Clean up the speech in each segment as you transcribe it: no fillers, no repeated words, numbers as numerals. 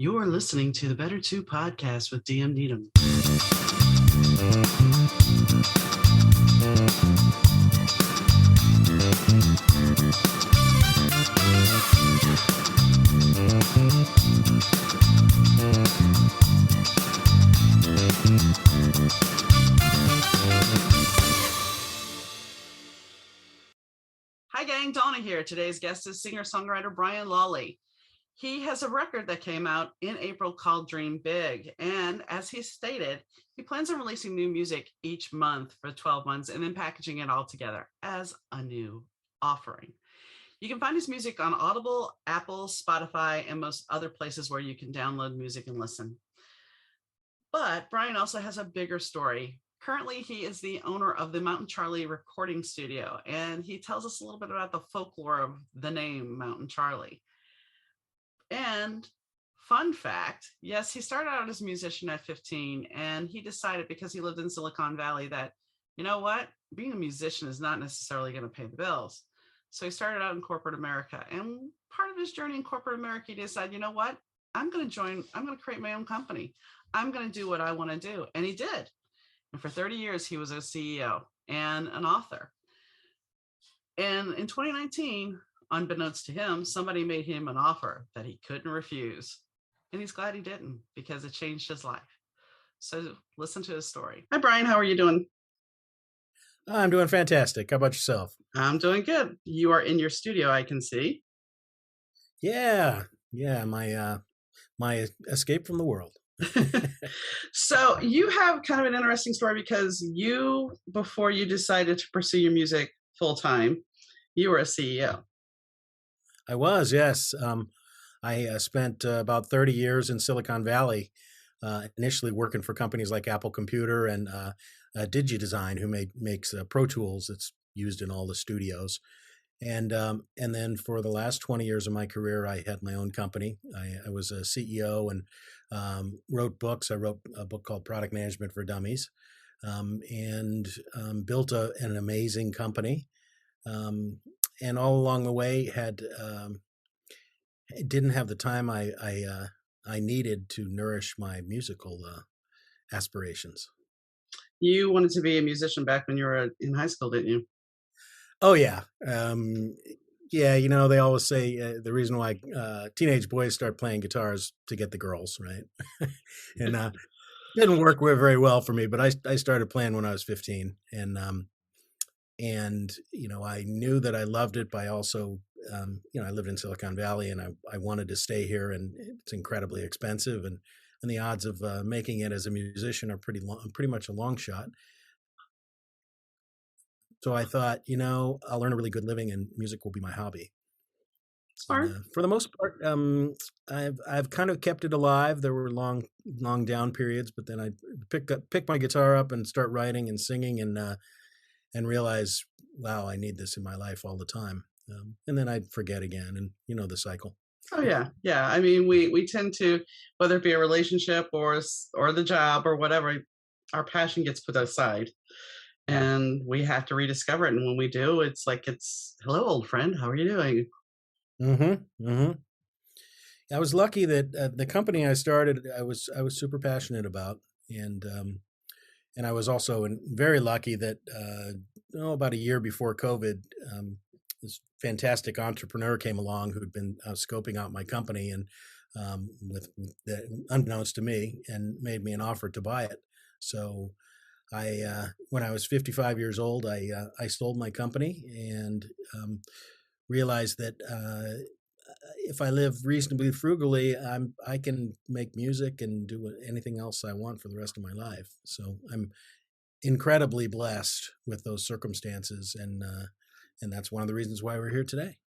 You are listening to the Better 2 podcast with DM Needham. Hi gang, Donna here. Today's guest is singer-songwriter Brian Lawley. He has a record that came out in April called Dream Big. And as he stated, he plans on releasing new music each month for 12 months and then packaging it all together as a new offering. You can find his music on Audible, Apple, Spotify, and most other places where you can download music and listen. But Brian also has a bigger story. Currently, he is the owner of the Mountain Charlie recording studio, and he tells us a little bit about the folklore of the name Mountain Charlie. And fun fact, yes, he started out as a musician at 15, and he decided because he lived in Silicon Valley that, you know what, being a musician is not necessarily going to pay the bills. So he started out in corporate America, and part of his journey in corporate America, he decided, you know what, I'm going to create my own company. I'm going to do what I want to do. And he did. And for 30 years, he was a CEO and an author. And in 2019, unbeknownst to him, somebody made him an offer that he couldn't refuse. And he's glad he didn't, because it changed his life. So listen to his story. Hi, Brian. How are you doing? I'm doing fantastic. How about yourself? I'm doing good. You are in your studio, I can see. Yeah. My escape from the world. So you have kind of an interesting story because before you decided to pursue your music full time, you were a CEO. I was, yes. I spent about 30 years in Silicon Valley, initially working for companies like Apple Computer and DigiDesign, who makes Pro Tools that's used in all the studios. And then for the last 20 years of my career, I had my own company. I was a CEO and wrote books. I wrote a book called Product Management for Dummies, and built an amazing company. And all along the way, didn't have the time I needed to nourish my musical aspirations. You wanted to be a musician back when you were in high school, didn't you? Oh yeah. Yeah, they always say the reason why teenage boys start playing guitars to get the girls, right? And didn't work very well for me, but I started playing when I was 15, and I knew that I loved it, but I also I lived in Silicon Valley, and I wanted to stay here, and it's incredibly expensive, and the odds of making it as a musician are pretty much a long shot. So I thought, I'll earn a really good living, and music will be my hobby. For the most part, I've kind of kept it alive. There were long down periods, but then I pick my guitar up and start writing and singing, and realize, wow, I need this in my life all the time. And then I'd forget again, and the cycle. Oh yeah. I mean, we tend to, whether it be a relationship or the job or whatever, our passion gets put aside. And we have to rediscover it. And when we do, it's like, hello, old friend. How are you doing? I was lucky that the company I started, I was super passionate about. And I was also very lucky that, about a year before COVID, this fantastic entrepreneur came along who'd been scoping out my company and unbeknownst to me, and made me an offer to buy it. So when I was 55 years old, I sold my company and realized that if I live reasonably frugally, I can make music and do anything else I want for the rest of my life. So I'm incredibly blessed with those circumstances, and that's one of the reasons why we're here today.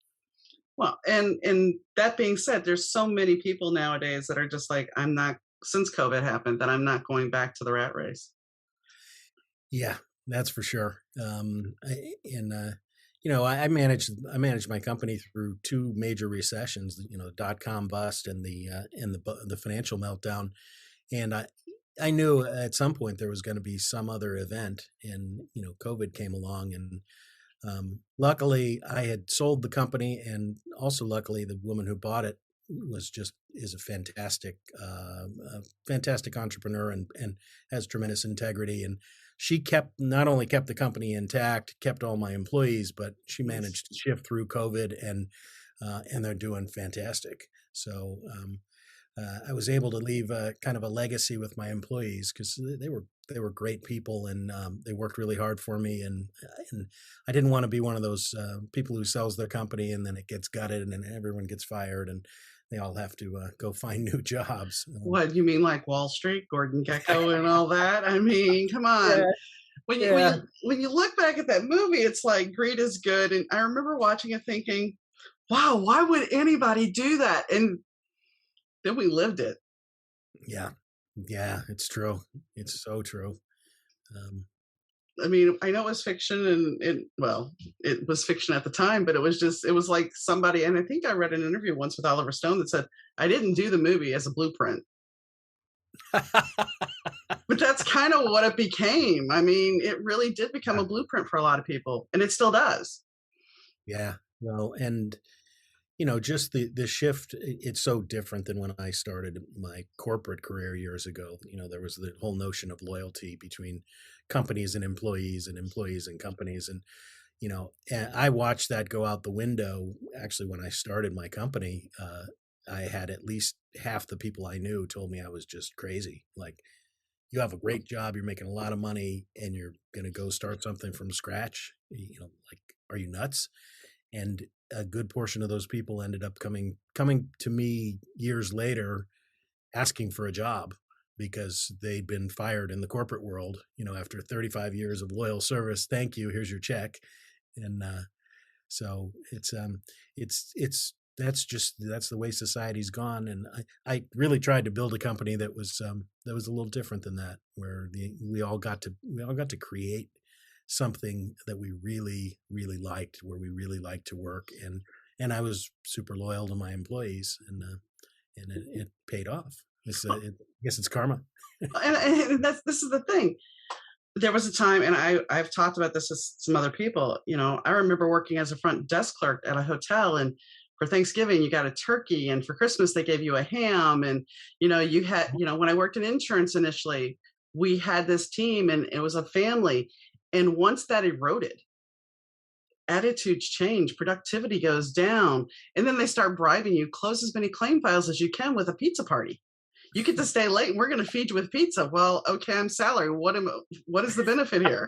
Well, and that being said, there's so many people nowadays that are just like, since COVID happened, that I'm not going back to the rat race. Yeah, that's for sure. I managed my company through two major recessions, the .com bust and the financial meltdown. And I knew at some point there was going to be some other event, and, COVID came along, and luckily I had sold the company, and also luckily the woman who bought it is a fantastic entrepreneur and has tremendous integrity. And she not only kept the company intact, kept all my employees, but she Nice. managed to shift through COVID, and they're doing fantastic. So I was able to leave kind of a legacy with my employees because they were great people, and they worked really hard for me. And I didn't want to be one of those people who sells their company and then it gets gutted and then everyone gets fired and they all have to go find new jobs. What you mean, like Wall Street, Gordon Gekko, and all that? I mean, come on. Yeah, When you when yeah, you when you look back at that movie, it's like greed is good. And I remember watching it thinking, wow, why would anybody do that? And then we lived it. yeah, yeah. It's true. It's so true. Um, I mean, I know it was fiction, and well, it was fiction at the time, but it was like somebody, and I think I read an interview once with Oliver Stone that said, I didn't do the movie as a blueprint. But that's kind of what it became. I mean, it really did become a blueprint for a lot of people, and it still does. yeah. Well, and just the shift, it's so different than when I started my corporate career years ago. There was the whole notion of loyalty between companies and employees and companies. And I watched that go out the window. Actually, when I started my company, I had at least half the people I knew told me I was just crazy. Like, you have a great job, you're making a lot of money, and you're going to go start something from scratch. Like, are you nuts? And a good portion of those people ended up coming to me years later asking for a job because they'd been fired in the corporate world, after 35 years of loyal service. Thank you, here's your check. And so that's the way society's gone. And I really tried to build a company that was a little different than that, where we all got to create something that we really, really liked, where we really liked to work. And I was super loyal to my employees, and it paid off. I guess it's karma. And this is the thing. There was a time, and I've talked about this with some other people. I remember working as a front desk clerk at a hotel, and for Thanksgiving you got a turkey, and for Christmas they gave you a ham, and you had, when I worked in insurance initially, we had this team, and it was a family. And once that eroded, attitudes change, productivity goes down, and then they start bribing you. Close as many claim files as you can with a pizza party. You get to stay late, and we're going to feed you with pizza. Well, okay, I'm salary. What is the benefit here?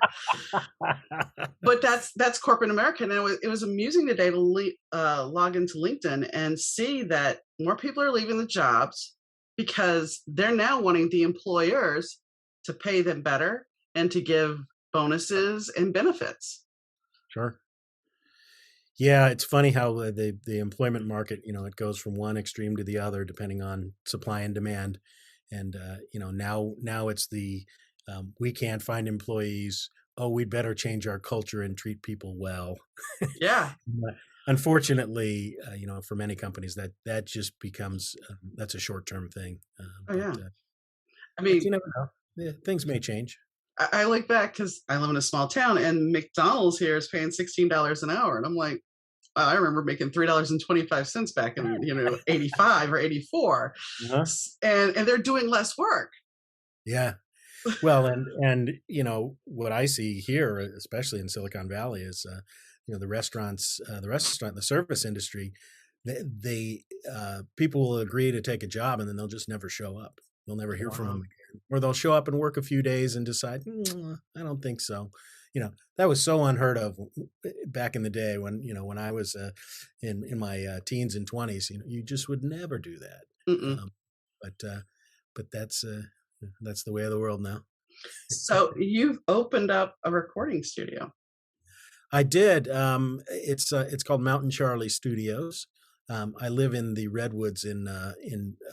But that's corporate America. And it was amusing today to log into LinkedIn and see that more people are leaving the jobs because they're now wanting the employers to pay them better and to give bonuses and benefits. Sure. Yeah, it's funny how the employment market, it goes from one extreme to the other depending on supply and demand. And now it's we can't find employees. Oh, we'd better change our culture and treat people well. Yeah. But unfortunately, for many companies, that just becomes that's a short-term thing. Oh, yeah. I But you mean, never know. Yeah, things may change. I look back because I live in a small town, and McDonald's here is paying $16 an hour, and I'm like, I remember making $3.25 back in 85 or 84, Uh-huh. and they're doing less work. Yeah. Well, and what I see here, especially in Silicon Valley, is the service industry. People will agree to take a job and then they'll just never show up. They'll never hear from them Wow. again, or they'll show up and work a few days and decide, I don't think so. That was so unheard of back in the day when I was in my teens and 20s. You just would never do that. Mm-mm. Um, but that's the way of the world now. So you've opened up a recording studio. I did. It's called Mountain Charlie Studios. I live in the redwoods in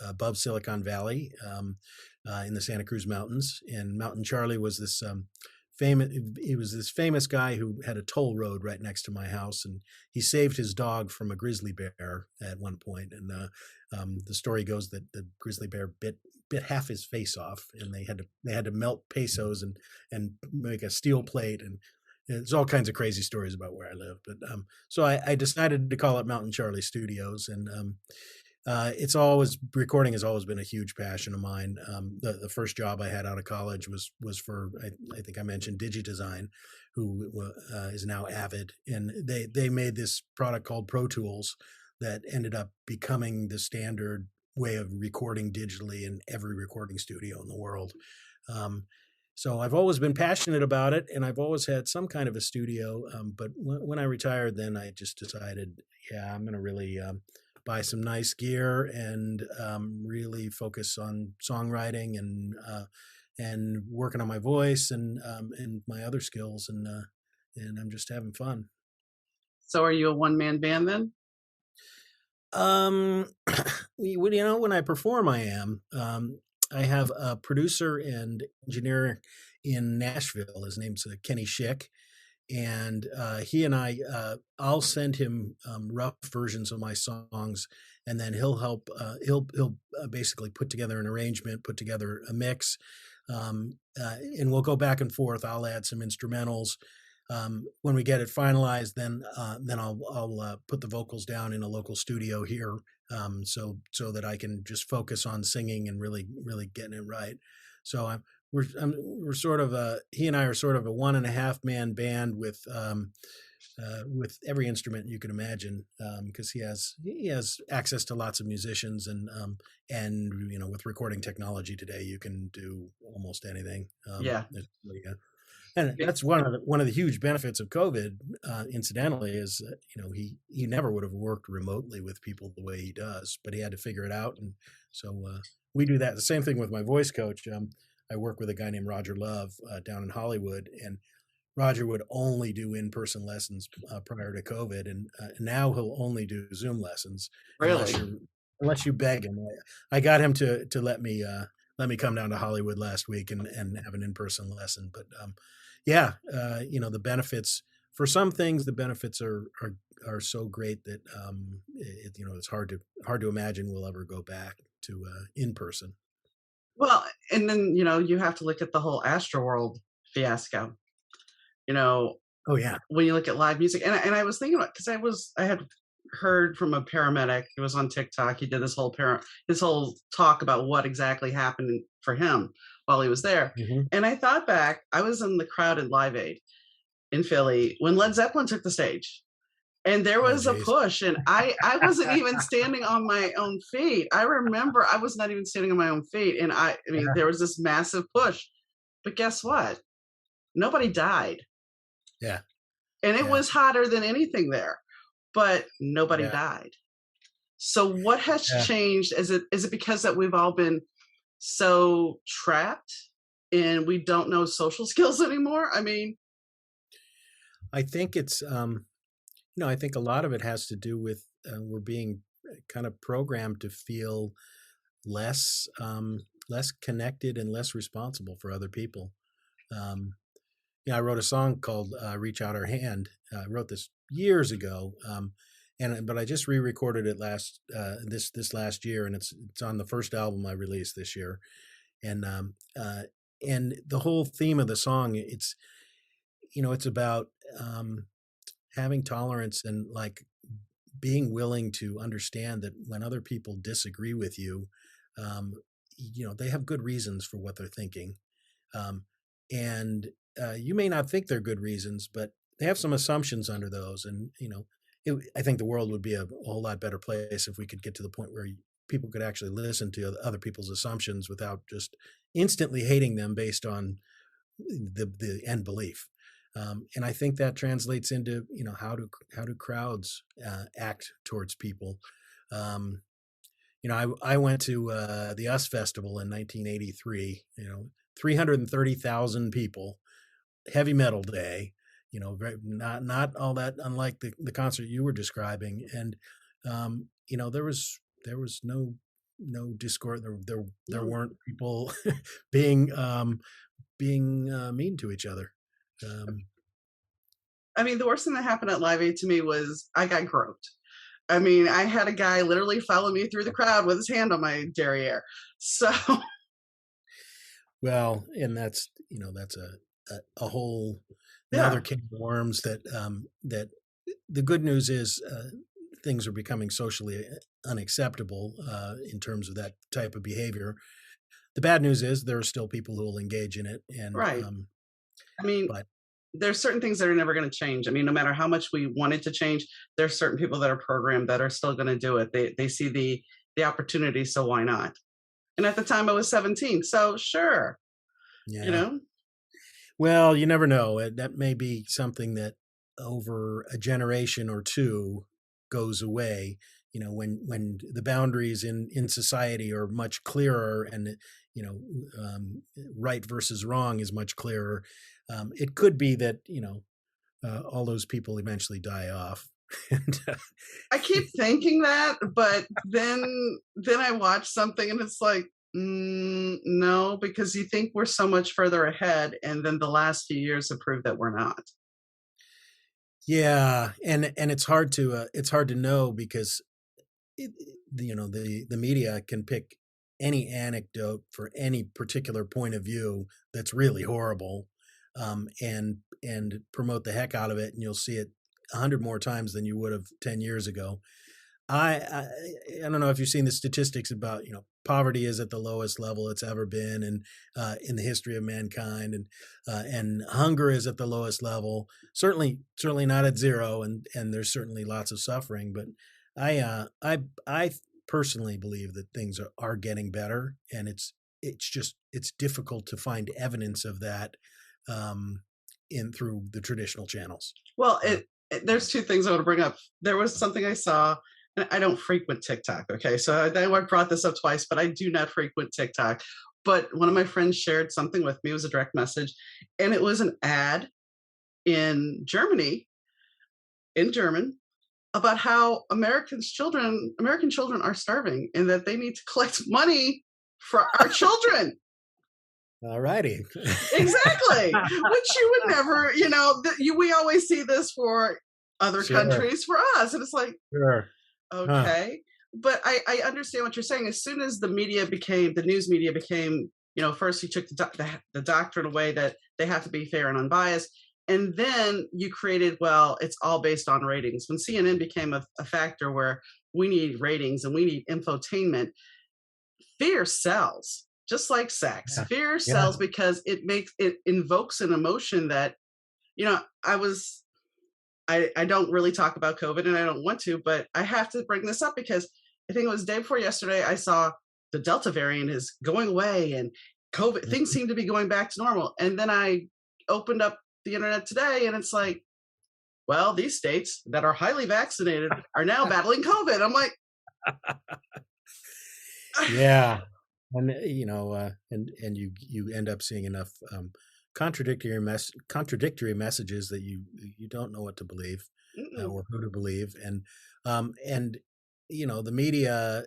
above Silicon Valley, in the Santa Cruz Mountains. And Mountain Charlie was this famous. He was this famous guy who had a toll road right next to my house, and he saved his dog from a grizzly bear at one point. And the story goes that the grizzly bear bit half his face off, and they had to melt pesos and make a steel plate. And there's all kinds of crazy stories about where I live. But so I decided to call it Mountain Charlie Studios, and It's always recording has always been a huge passion of mine. The first job I had out of college was for I think I mentioned DigiDesign, who is now Avid, and they made this product called Pro Tools that ended up becoming the standard way of recording digitally in every recording studio in the world. Um, so I've always been passionate about it, and I've always had some kind of a studio. But when I retired, then I just decided, yeah, I'm going to really buy some nice gear and really focus on songwriting and working on my voice and my other skills, and I'm just having fun. So are you a one-man band then? Um, when I perform, I am. I have a producer and engineer in Nashville. His name's Kenny Schick, and he and I'll send him rough versions of my songs, and then he'll help. He'll basically put together an arrangement, put together a mix, and we'll go back and forth. I'll add some instrumentals. When we get it finalized, then I'll put the vocals down in a local studio here, so that I can just focus on singing and really getting it right. So we're sort of he and I are sort of a 1.5 man band with every instrument you can imagine, because he has access to lots of musicians, and with recording technology today you can do almost anything. Yeah. And that's one of the huge benefits of COVID. Incidentally, is he never would have worked remotely with people the way he does, but he had to figure it out, and so we do that. The same thing with my voice coach. I work with a guy named Roger Love down in Hollywood, and Roger would only do in-person lessons prior to COVID, and now he'll only do Zoom lessons Really? unless you beg him. I got him to let me come down to Hollywood last week and have an in-person lesson. But yeah, the benefits for some things, the benefits are so great that it's hard to imagine we'll ever go back to in person. Well, and then, you have to look at the whole Astroworld fiasco. You know, Oh yeah. when you look at live music, and I was thinking about, because I had heard from a paramedic. He was on TikTok. He did his whole talk about what exactly happened for him while he was there. Hmm. And I thought back, I was in the crowd at Live Aid in Philly when Led Zeppelin took the stage. And there Oh was a geez. push, and I wasn't even standing on my own feet. I remember I was not even standing on my own feet, and I mean, Yeah. there was this massive push. But guess what? Nobody died, Yeah. and it Yeah. was hotter than anything there, but nobody Yeah. died. So what has Yeah. changed? Is it because that we've all been so trapped and we don't know social skills anymore? I mean, I think it's I think a lot of it has to do with we're being kind of programmed to feel less less connected and less responsible for other people. Um, I wrote a song called "Reach Out Our Hand." I wrote this years ago, but I just re-recorded it this last year, and it's on the first album I released this year. And and the whole theme of the song, it's about having tolerance and like being willing to understand that when other people disagree with you, um, they have good reasons for what they're thinking, um, and you may not think they're good reasons, but they have some assumptions under those. And I think the world would be a whole lot better place if we could get to the point where people could actually listen to other people's assumptions without just instantly hating them based on the end belief. And I think that translates into how do crowds act towards people. Um, I went to the US Festival in 1983. 330,000 people, heavy metal day. Not all that unlike the concert you were describing. And there was no discord. There no. weren't people being mean to each other. Um, I mean, the worst thing that happened at Live Aid to me was I got groped. I mean, I had a guy literally follow me through the crowd with his hand on my derriere. So, well, and that's a whole yeah, another can of worms that the good news is things are becoming socially unacceptable in terms of that type of behavior. The bad news is there are still people who will engage in it, and Right. I mean, but there's certain things that are never going to change. I mean, no matter how much we want it to change, there's certain people that are programmed that are still going to do it. They see the opportunity, so why not? And at the time I was 17, so sure, you yeah. know. Well, you never know. That may be something that over a generation or two goes away. When the boundaries in society are much clearer, and you know, right versus wrong is much clearer. It could be that all those people eventually die off. and I keep thinking that, but then I watch something and it's like, no, because you think we're so much further ahead, and then the last few years have proved that we're not. Yeah, and it's hard to know because the media can pick any anecdote for any particular point of view that's really horrible, and promote the heck out of it, and you'll see it 100 more times than you would have 10 years ago. I don't know if you've seen the statistics about poverty is at the lowest level it's ever been, and in the history of mankind, and hunger is at the lowest level. Certainly not at zero, and there's certainly lots of suffering. But I personally believe that things are getting better, and it's difficult to find evidence of that in through the traditional channels. Well, Uh, there's two things I want to bring up. There was something I saw, and I don't frequent TikTok. Okay, so I know I brought this up twice, but I do not frequent TikTok. But one of my friends shared something with me. It was a direct message, and it was an ad in Germany, in German, about how American children are starving, and that they need to collect money for our children. all righty. Exactly, which you would never, we always see this for other Sure, countries, for us, and it's like, sure. Huh. okay. But I understand what you're saying. As soon as the news media became, first you took the doctrine away that they have to be fair and unbiased. And then you created, well, it's all based on ratings. When CNN became a factor where we need ratings and we need infotainment, fear sells, just like sex. Yeah. Fear Yeah. sells because it invokes an emotion that, you know, I was I don't really talk about COVID, and I don't want to, but I have to bring this up because I think it was day before yesterday, I saw the Delta variant is going away, and COVID things Mhm. seem to be going back to normal. And then I opened up the internet today, and it's like, well, these states that are highly vaccinated are now battling COVID. I'm like, Yeah. And and you end up seeing enough contradictory messages that you don't know what to believe, mm-mm. or who to believe. And the media,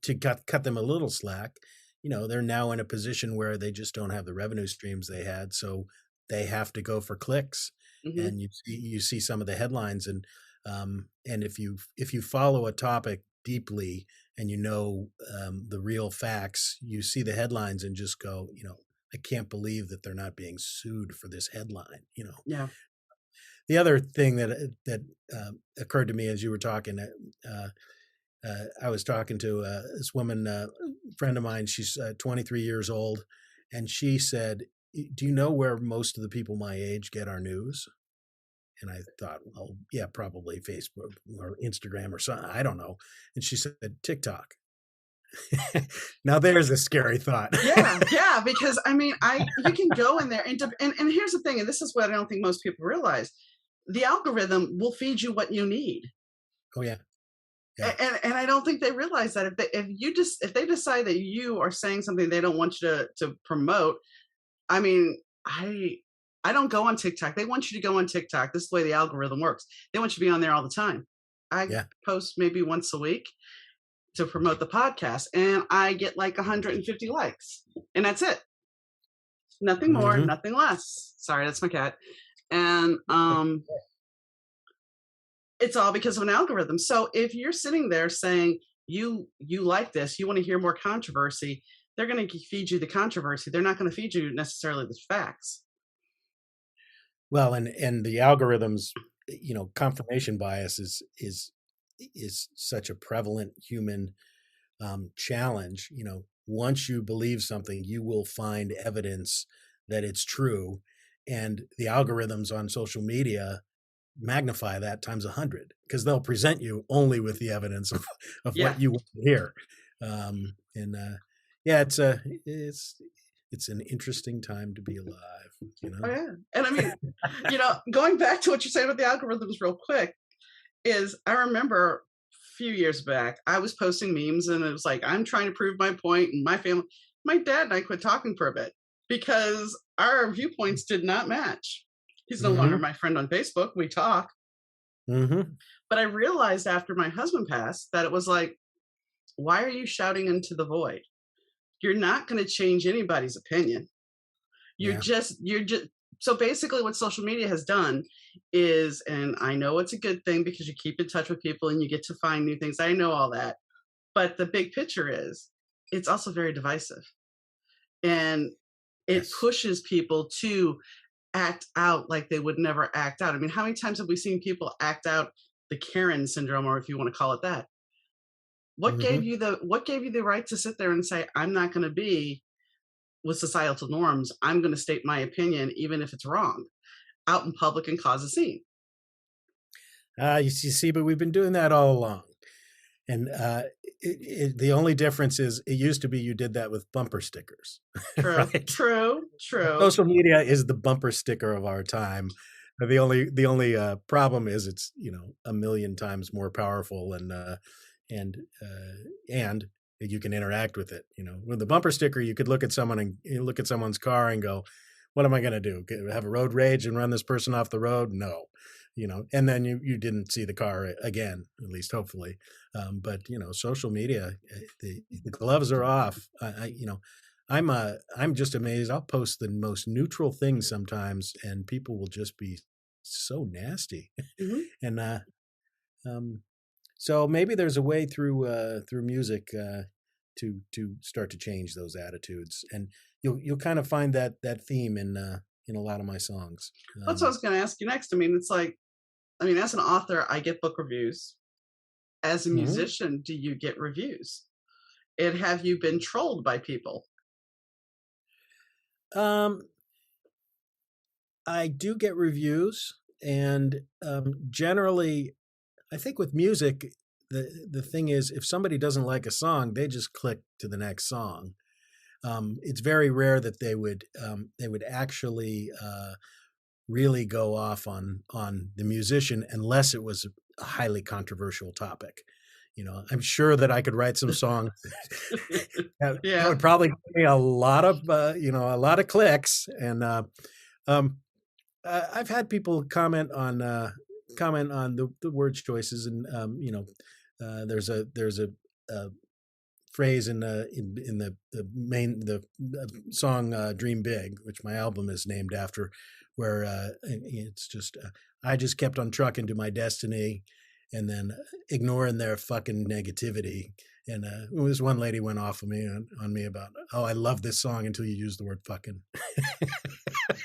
to cut them a little slack, they're now in a position where they just don't have the revenue streams they had, so they have to go for clicks. Hmm. And you see some of the headlines, and if you follow a topic deeply, and the real facts, you see the headlines and just go, I can't believe that they're not being sued for this headline. Yeah. The other thing that occurred to me as you were talking, I was talking to this woman, friend of mine. She's 23 years old, and she said, "Do you know where most of the people my age get our news?" And I thought, well, yeah, probably Facebook or Instagram or something. I don't know. And she said, TikTok. Now there's a scary thought. Yeah, yeah, because I mean, you can go in there and here's the thing, and this is what I don't think most people realize: the algorithm will feed you what you need. Oh yeah, yeah, And I don't think they realize that if they decide that you are saying something they don't want you to promote. I mean, I don't go on TikTok. They want you to go on TikTok. This is the way the algorithm works. They want you to be on there all the time. I yeah. post maybe once a week to promote the podcast, and I get like 150 likes, and that's it. Nothing more, Hmm. nothing less. Sorry, that's my cat. And it's all because of an algorithm. So if you're sitting there saying you like this, you want to hear more controversy, they're going to feed you the controversy. They're not going to feed you necessarily the facts. Well, and the algorithms confirmation bias is such a prevalent human challenge. Once you believe something, you will find evidence that it's true, and the algorithms on social media magnify that times 100 because they'll present you only with the evidence of Yeah. what you want to hear. And yeah, it's an interesting time to be alive. Oh yeah, and I mean, going back to what you're saying about the algorithms real quick is I remember a few years back I was posting memes and it was like I'm trying to prove my point, and my dad and I quit talking for a bit because our viewpoints did not match. He's no longer my friend on Facebook. We talk. But I realized after my husband passed that it was like, why are you shouting into the void? You're not going to change anybody's opinion. You're just so basically what social media has done is, and I know it's a good thing because you keep in touch with people and you get to find new things. I know all that. But the big picture is it's also very divisive. And it pushes people to act out like they would never act out. I mean, how many times have we seen people act out the Karen syndrome, or if you want to call it that? What gave you the right to sit there and say, I'm not going to be with societal norms. I'm going to state my opinion, even if it's wrong, out in public and cause a scene. You see, but we've been doing that all along. And the only difference is it used to be you did that with bumper stickers. True, right? True. Social media is the bumper sticker of our time. The only problem is it's a million times more powerful and you can interact with it. With the bumper sticker, you could look at someone's car and go, "What am I going to do? Have a road rage and run this person off the road?" No. And then you didn't see the car again, at least hopefully. But social media, the gloves are off. I'm just amazed. I'll post the most neutral things sometimes, and people will just be so nasty. And so maybe there's a way through music to start to change those attitudes, and you'll kind of find that theme in a lot of my songs. That's what I was going to ask you next. I mean, it's like, as an author, I get book reviews. As a musician, do you get reviews? And have you been trolled by people? I do get reviews, and generally, I think with music, the thing is, if somebody doesn't like a song, they just click to the next song. It's very rare that they would actually really go off on the musician unless it was a highly controversial topic. I'm sure that I could write some songs that would probably give me a lot of clicks. And I've had people comment on the word choices, and there's a phrase in the song "Dream Big," which my album is named after, where it's just I just kept on trucking to my destiny, and then ignoring their fucking negativity. And this one lady went off on me about, "Oh, I love this song until you use the word fucking."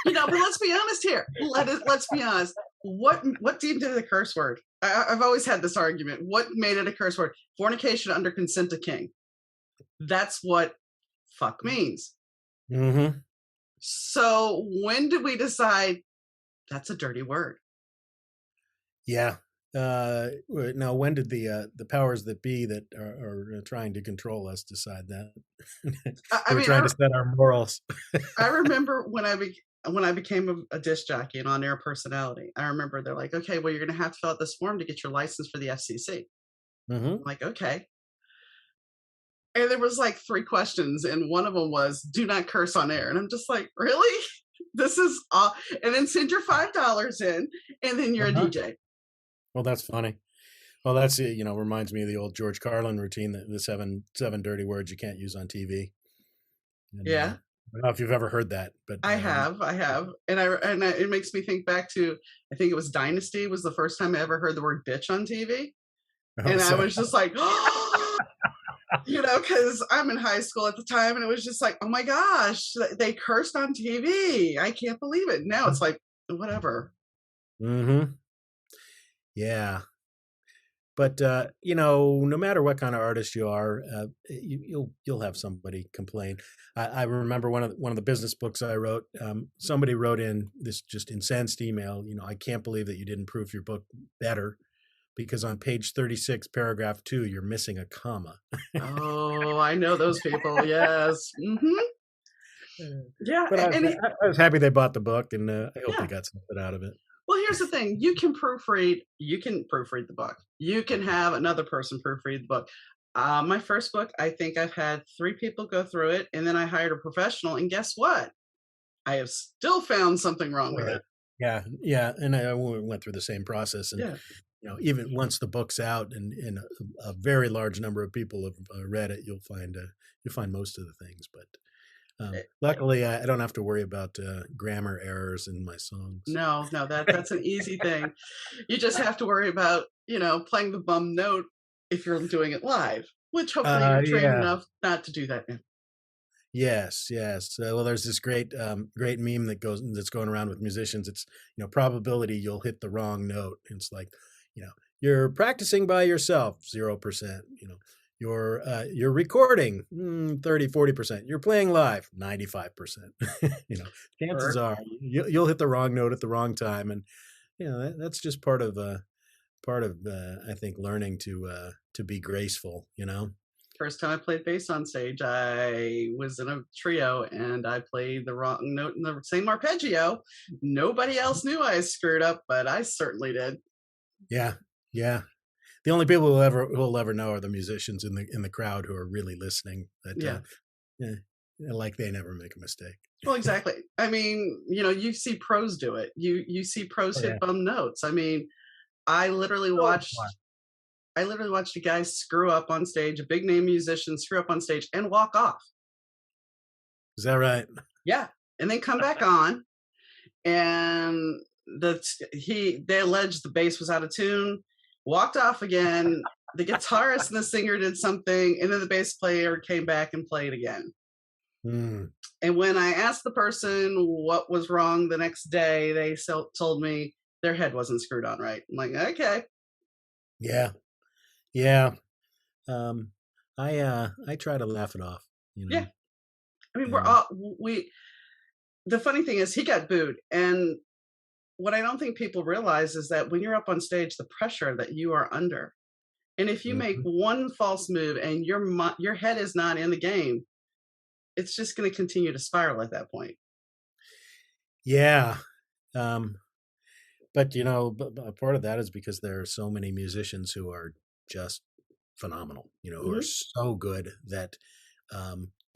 But let's be honest here. Let's be honest. What deemed it a curse word? I've always had this argument. What made it a curse word? Fornication under consent of king. That's what fuck means. So when did we decide that's a dirty word? Yeah. Now, when did the powers that be that are trying to control us decide that? We're trying to set our morals. I remember when I became a disc jockey and on-air personality, I remember they're like, "Okay, well, you're going to have to fill out this form to get your license for the FCC." I'm like, okay. And there was like 3 questions, and one of them was, "Do not curse on air." And I'm just like, really? This is all. And then send your $5 in, and then you're a DJ. Well, that's funny. Well, that's reminds me of the old George Carlin routine, the seven dirty words you can't use on TV. And, I don't know if you've ever heard that, but I have, and it makes me think back to, I think it was Dynasty was the first time I ever heard the word bitch on TV, and I was just like, because I'm in high school at the time, and it was just like, oh my gosh, they cursed on TV. I can't believe it. Now it's like, whatever. Yeah. But you know, no matter what kind of artist you are, you'll have somebody complain. I remember one of the business books I wrote. Somebody wrote in this just incensed email. You know, I can't believe that you didn't proof your book better because on page 36, paragraph 2, you're missing a comma. Oh, I know those people. Yes. Yeah. But And I was happy they bought the book, and I hope they yeah. got something out of it. Well, here's the thing. You can proofread the book. You can have another person proofread the book. My first book, I think I've had 3 people go through it, and then I hired a professional. And guess what? I have still found something wrong with Yeah, it. yeah, yeah. And I went through the same process, and Yeah. you know, even once the book's out and a very large number of people have read it, you'll find most of the things. But luckily, I don't have to worry about grammar errors in my songs. No, no, that's an easy thing. You just have to worry about, playing the bum note if you're doing it live, which hopefully you're trained Yeah. enough not to do that now. Yes, yes. Well, there's this great meme that's going around with musicians. It's, you know, probability you'll hit the wrong note. It's like, you know, you're practicing by yourself, 0%. You know, you're recording, 30, 40%. You're playing live, 95%. You know, chances Sure. are you'll hit the wrong note at the wrong time, and you know that's just part of I think learning to be graceful. You know. First time I played bass on stage, I was in a trio and I played the wrong note in the same arpeggio. Nobody else knew I screwed up, but I certainly did. Yeah, yeah. The only people who'll ever know are the musicians in the crowd who are really listening. That Yeah. yeah, like they never make a mistake. Well, exactly. I mean, you see pros do it. You see pros Oh hit yeah. bum notes. I mean, I literally So fun. watched I literally watched a guy screw up on stage, a big name musician screw up on stage and walk off. Is that right? Yeah. And then come back on and they alleged the bass was out of tune, walked off again. The guitarist and the singer did something, and then the bass player came back and played again. Mm, And when I asked the person what was wrong the next day, they told me their head wasn't screwed on right. I'm like, okay. yeah, yeah. Um, I try to laugh it off. You Yeah. know, I mean, we're and all, we, the funny thing is, he got booed. And what I don't think people realize is that when you're up on stage, the pressure that you are under, and if you make mhm. one false move and your head is not in the game, it's just going to continue to spiral at that point. Yeah. Um, but you know, but a part of that is because there are so many musicians who are just phenomenal. You know, who are Hmm. so good that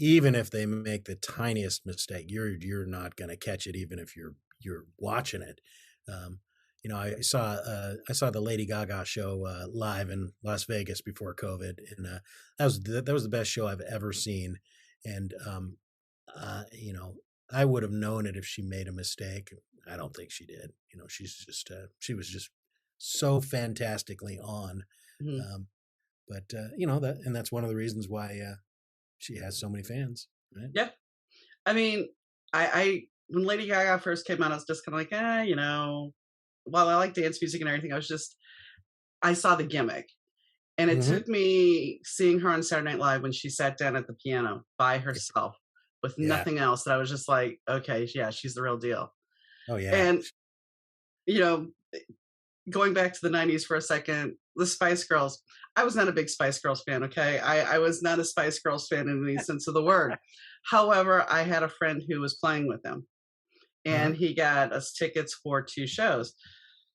even if they make the tiniest mistake, you're not going to catch it, even if you're watching it. Um, you know, I saw the Lady Gaga show live in Las Vegas before COVID, and that was the best show I've ever seen. And you know, I would have known it if she made a mistake. I don't think she did. You know, she was just so fantastically on. Hmm. Um, but you know that's one of the reasons why she has so many fans, right? Yeah. I mean, I when Lady Gaga first came out, I was just kind of like, while I like dance music and everything, I saw the gimmick. And it Hmm. took me seeing her on Saturday Night Live when she sat down at the piano by herself with Yeah. nothing else that I was just like, okay, yeah, she's the real deal. Oh yeah. And, you know, going back to the 90s for a second, the Spice Girls, I was not a big Spice Girls fan, okay? I was not a Spice Girls fan in any sense of the word. However, I had a friend who was playing with them Uh-huh. and he got us tickets for 2 shows.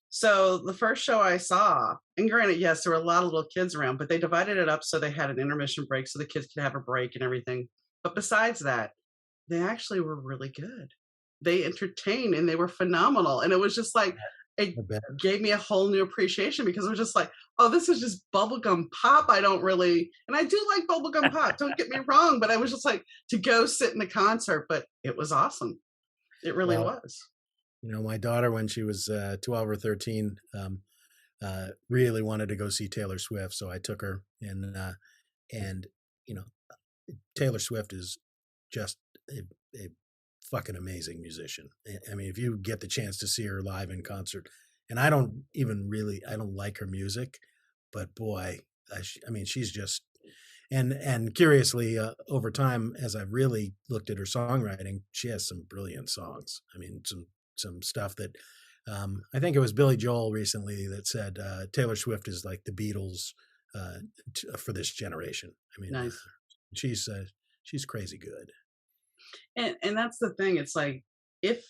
So the first show I saw, and granted, yes, there were a lot of little kids around, but they divided it up so they had an intermission break so the kids could have a break and everything. But besides that, they actually were really good. They entertained and they were phenomenal. And it was just like, it I bet. gave me a whole new appreciation because it was just like, oh, this is just bubblegum pop. I don't really, and I do like bubblegum pop, don't get me wrong, but I was just like to go sit in the concert, but it was awesome. It really Well, was. you know, my daughter when she was 12 or 13 really wanted to go see Taylor Swift, so I took her, and you know, Taylor Swift is just a fucking amazing musician. I mean, if you get the chance to see her live in concert, And I don't like her music, but boy, I mean, she's just and curiously, over time, as I've really looked at her songwriting, she has some brilliant songs. I mean, some stuff that I think it was Billy Joel recently that said Taylor Swift is like the Beatles for this generation. I mean, Nice. she's she's crazy good. And that's the thing. It's like if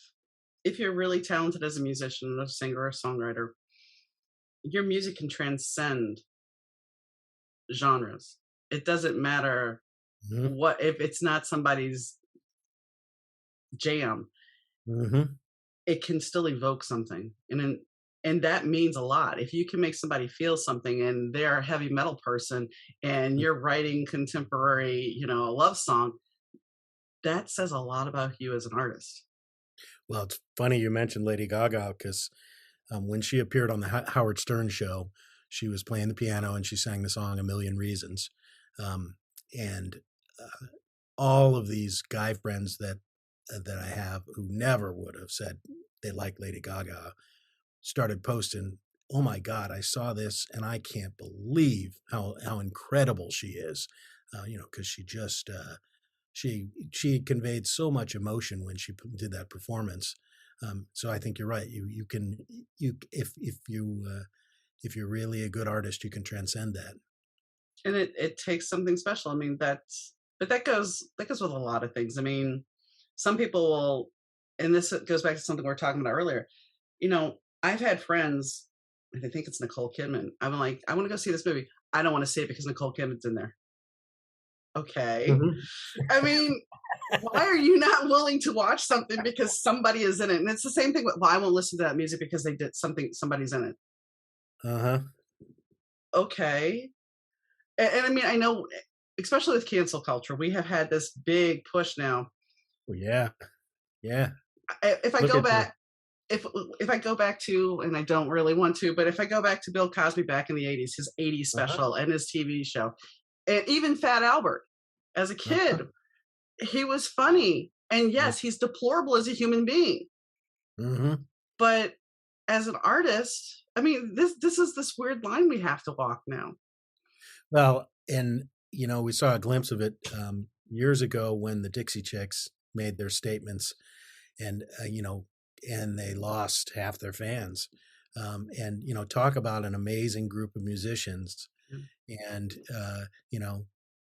if you're really talented as a musician, a singer, or a songwriter, your music can transcend genres. It doesn't matter Hmm. what if it's not somebody's jam, Hmm. it can still evoke something. And that means a lot. If you can make somebody feel something and they're a heavy metal person and you're writing contemporary, a love song, that says a lot about you as an artist. Well, it's funny you mentioned Lady Gaga because when she appeared on the Howard Stern show, she was playing the piano and she sang the song "A Million Reasons," um, and uh, all of these guy friends that I have who never would have said they like Lady Gaga started posting, "Oh my God, I saw this and I can't believe how incredible she is," because she just she conveyed so much emotion when she did that performance. So I think you're right. You can you if you're really a good artist, you can transcend that. And it takes something special. I mean, but that goes with a lot of things. I mean, some people will, and this goes back to something we are talking about earlier. I've had friends, and I think it's Nicole Kidman. I'm like, I want to go see this movie. I don't want to see it because Nicole Kidman's in there. Okay. Mhm. I mean, why are you not willing to watch something because somebody is in it? And it's the same thing with, well, I won't listen to that music because they did something, somebody's in it. Uh-huh. Okay. And I mean, I know, especially with cancel culture, we have had this big push now. Well, yeah, yeah. If I Look go at the back, if I go back to, and I don't really want to, but if I go back to Bill Cosby back in the '80s, his '80s uh-huh, special and his TV show, and even Fat Albert, as a uh-huh. kid, he was funny. And yes, he's deplorable as a human being, Mm-hmm. but as an artist, I mean, this is this weird line we have to walk now. Well, and we saw a glimpse of it years ago when the Dixie Chicks made their statements, and and they lost half their fans. And talk about an amazing group of musicians, and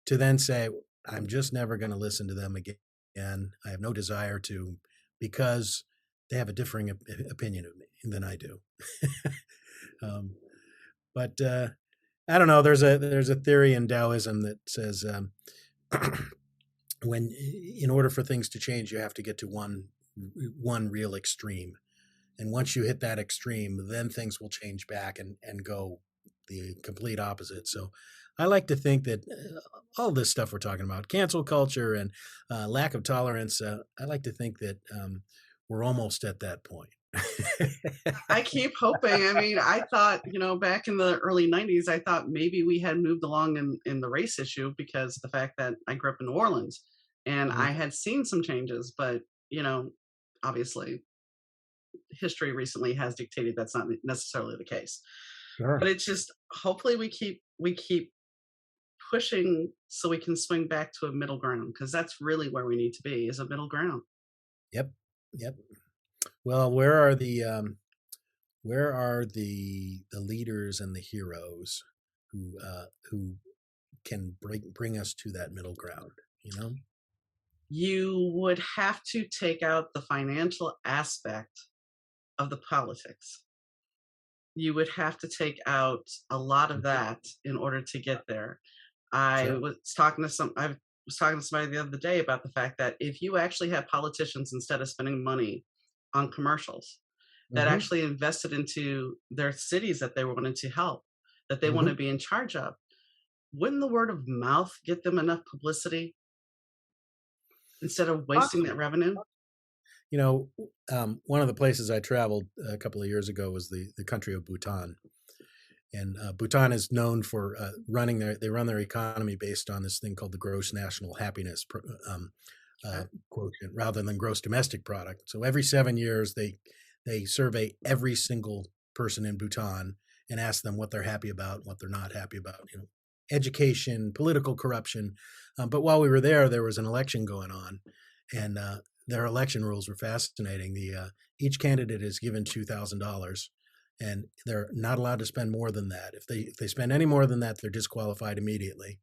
to then say, "I'm just never going to listen to them again. I have no desire to," because they have a differing opinion of me than I do. um, but I don't know. There's a theory in Taoism that says when in order for things to change, you have to get to one real extreme, and once you hit that extreme, then things will change back and go the complete opposite. So I like to think that all this stuff we're talking about, cancel culture and lack of tolerance, I like to think that we're almost at that point. I keep hoping. I mean, I thought, back in the early '90s, I thought maybe we had moved along in the race issue because of the fact that I grew up in New Orleans and I had seen some changes, but, you know, obviously history recently has dictated that's not necessarily the case. But Sure. it's just hopefully we keep pushing so we can swing back to a middle ground because that's really where we need to be is a middle ground. Yep. Yep. Well, where are the leaders and the heroes who can bring us to that middle ground? You know? You would have to take out the financial aspect of the politics. You would have to take out a lot of Mhm. that in order to get there. I Sure. was talking to some I was talking to somebody the other day about the fact that if you actually had politicians instead of spending money on commercials that Hmm. actually invested into their cities that they wanted to help, that they want to Hmm. be in charge of, wouldn't the word of mouth get them enough publicity instead of wasting that Possibly. revenue? You know, one of the places I traveled a couple of years ago was the country of Bhutan, and Bhutan is known for they run their economy based on this thing called the gross national happiness Okay. quotient rather than gross domestic product. So every 7 years they survey every single person in Bhutan and ask them what they're happy about and what they're not happy about. Education, political corruption. But while we were there was an election going on, and their election rules were fascinating. Each candidate is given $2,000, and they're not allowed to spend more than that. If they spend any more than that, they're disqualified immediately.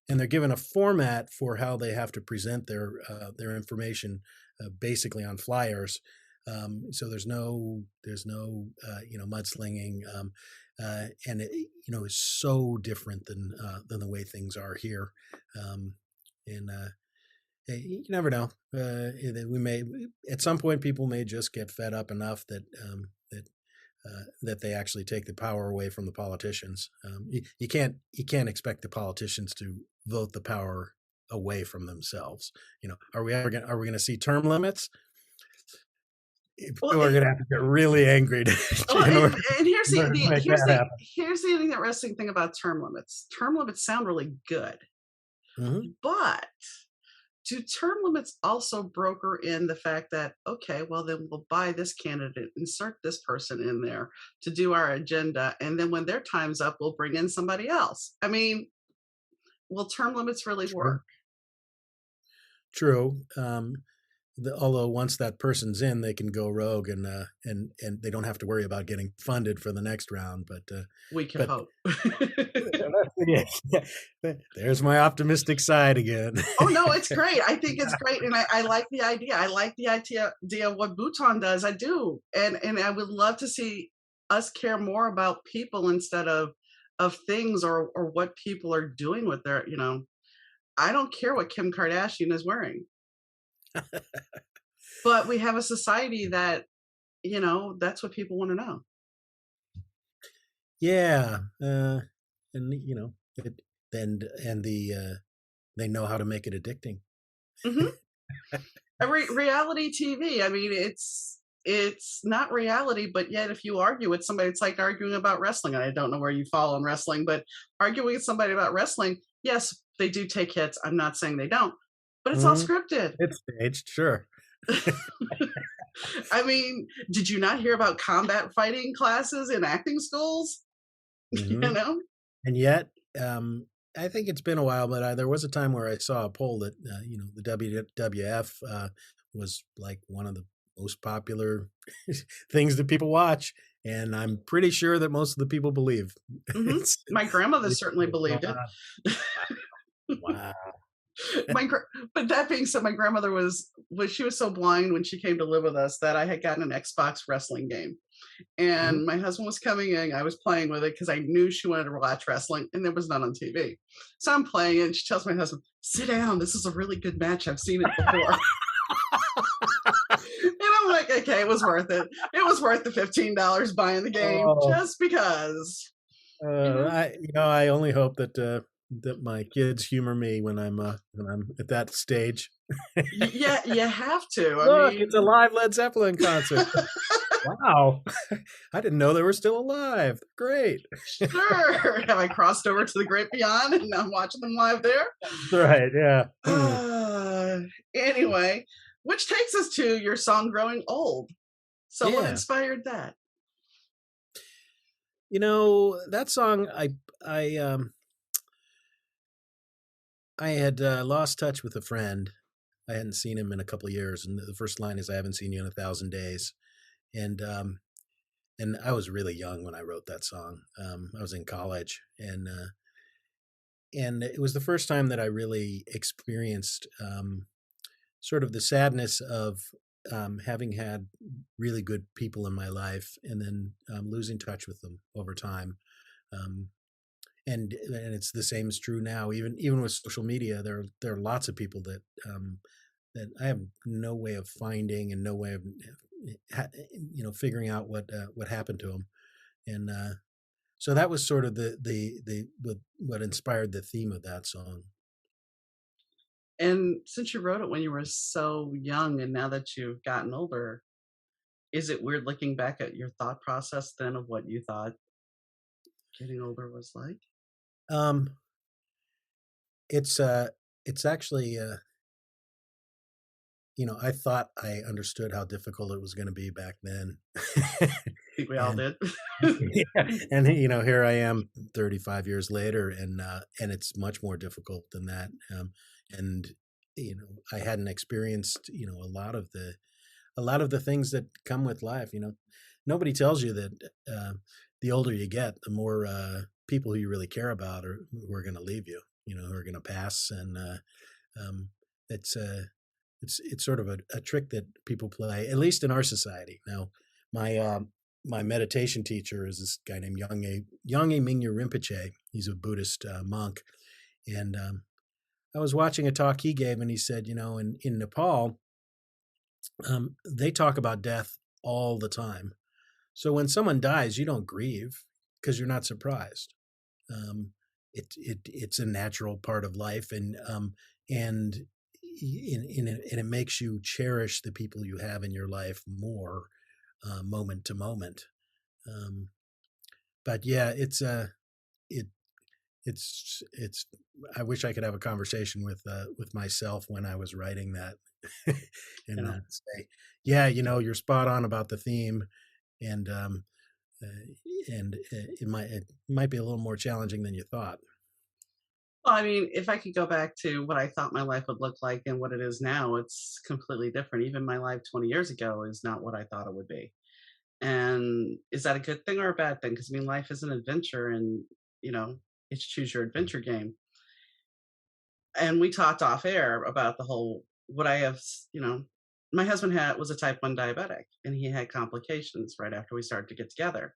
And they're given a format for how they have to present their information, basically on flyers. So there's no mudslinging, and it is so different than the way things are here. And you never know. We may at some point people may just get fed up enough that they actually take the power away from the politicians. You can't expect the politicians to vote the power away from themselves. Are we going to see term limits? People are going to have to get really angry and here's the interesting thing about term limits. Term limits sound really good, but do term limits also broker in the fact that, okay, well, then we'll buy this candidate, insert this person in there to do our agenda, and then when their time's up, we'll bring in somebody else? I mean, will term limits really work? True. Although once that person's in, they can go rogue and they don't have to worry about getting funded for the next round. But we can hope. There's my optimistic side again. Oh no, it's great. I think it's great, and I like the idea. I like the idea of what Bhutan does. I do, and I would love to see us care more about people instead of things or what people are doing with their. I don't care what Kim Kardashian is wearing. But we have a society that, that's what people want to know. Yeah. And they know how to make it addicting. Reality TV. I mean, it's not reality, but yet if you argue with somebody, it's like arguing about wrestling. And I don't know where you fall on wrestling, but arguing with somebody about wrestling, yes, they do take hits. I'm not saying they don't. But it's all scripted. It's staged, sure. I mean, did you not hear about combat fighting classes in acting schools? And yet, I think it's been a while, but there was a time where I saw a poll that the WWF was like one of the most popular things that people watch, and I'm pretty sure that most of the people believe. My grandmother certainly believed it. Wow. But that being said, my grandmother was she was so blind when she came to live with us that I had gotten an Xbox wrestling game, and my husband was coming in. I was playing with it because I knew she wanted to watch wrestling, and there was none on TV. So I'm playing, and she tells my husband, "Sit down. This is a really good match. I've seen it before." And I'm like, "Okay, it was worth it. It was worth the $15 buying the game just because." I only hope that my kids humor me when I'm at that stage. Yeah, you have to. Look, it's a live Led Zeppelin concert. Wow. I didn't know they were still alive. Great. Sure. Have I crossed over to the great beyond and I'm watching them live there? Right, yeah. Anyway, which takes us to your song Growing Old. So what inspired that? That song, I had lost touch with a friend. I hadn't seen him in a couple of years, and the first line is, "I haven't seen you in 1,000 days." And I was really young when I wrote that song. I was in college, and it was the first time that I really experienced sort of the sadness of having had really good people in my life, and then losing touch with them over time. And it's the same is true now. Even with social media, there are lots of people that I have no way of finding and no way of figuring out what happened to them. And so that was sort of what inspired the theme of that song. And since you wrote it when you were so young, and now that you've gotten older, is it weird looking back at your thought process then of what you thought getting older was like? It's actually I thought I understood how difficult it was going to be back then. Think we all And did. yeah, and here I am 35 years later, and it's much more difficult than that. And I hadn't experienced, a lot of the things that come with life. Nobody tells you that the older you get, the more people who you really care about are who are going to leave you, who are going to pass, and um, it's it's sort of a trick that people play, at least in our society. Now, my meditation teacher is this guy named Yongey Mingyu Rinpoche. He's a Buddhist monk, and I was watching a talk he gave, and he said, in Nepal, they talk about death all the time. So when someone dies, you don't grieve because you're not surprised. Um, it's a natural part of life, and and it makes you cherish the people you have in your life more, moment to moment. Um, but yeah, it it's. I wish I could have a conversation with myself when I was writing that, You and know, say, yeah, you're spot on about the theme, and it might be a little more challenging than you thought. well, I mean, if I could go back to what I thought my life would look like and what it is now, it's completely different. Even my life 20 years ago is not what I thought it would be. And is that a good thing or a bad thing? Because I mean, life is an adventure, and you know, it's choose your adventure game. And we talked off air about the whole what I have. My husband had was a type 1 diabetic, and he had complications right after we started to get together.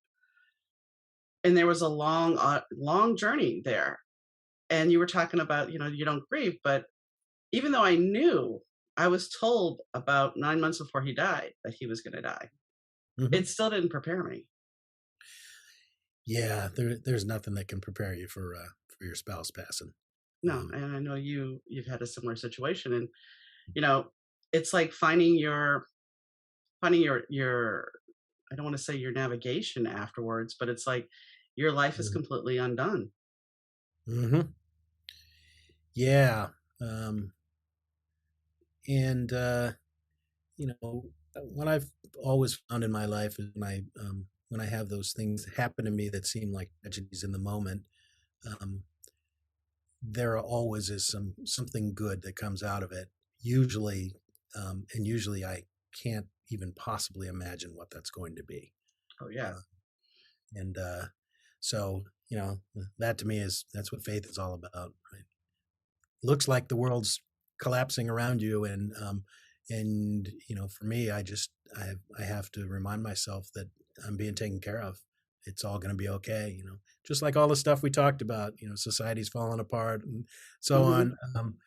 And there was a long journey there. And you were talking about, you don't grieve, but even though I knew, I was told about 9 months before he died that he was going to die. Hmm. It still didn't prepare me. Yeah, there's nothing that can prepare you for your spouse passing. No, Um, and I know you've had a similar situation, and you know, it's like finding your I don't want to say your navigation afterwards, but it's like your life is completely undone. mm-hmm. Yeah, um, and what I've always found in my life is when I have those things happen to me that seem like tragedies in the moment, um, there always is something good that comes out of it. Usually, and usually I can't even possibly imagine what that's going to be. Oh yeah. Uh, and so, that to me that's what faith is all about. Right? Looks like the world's collapsing around you, and for me, I have to remind myself that I'm being taken care of. It's all going to be okay. Just like all the stuff we talked about. Society's falling apart and so Hmm. on.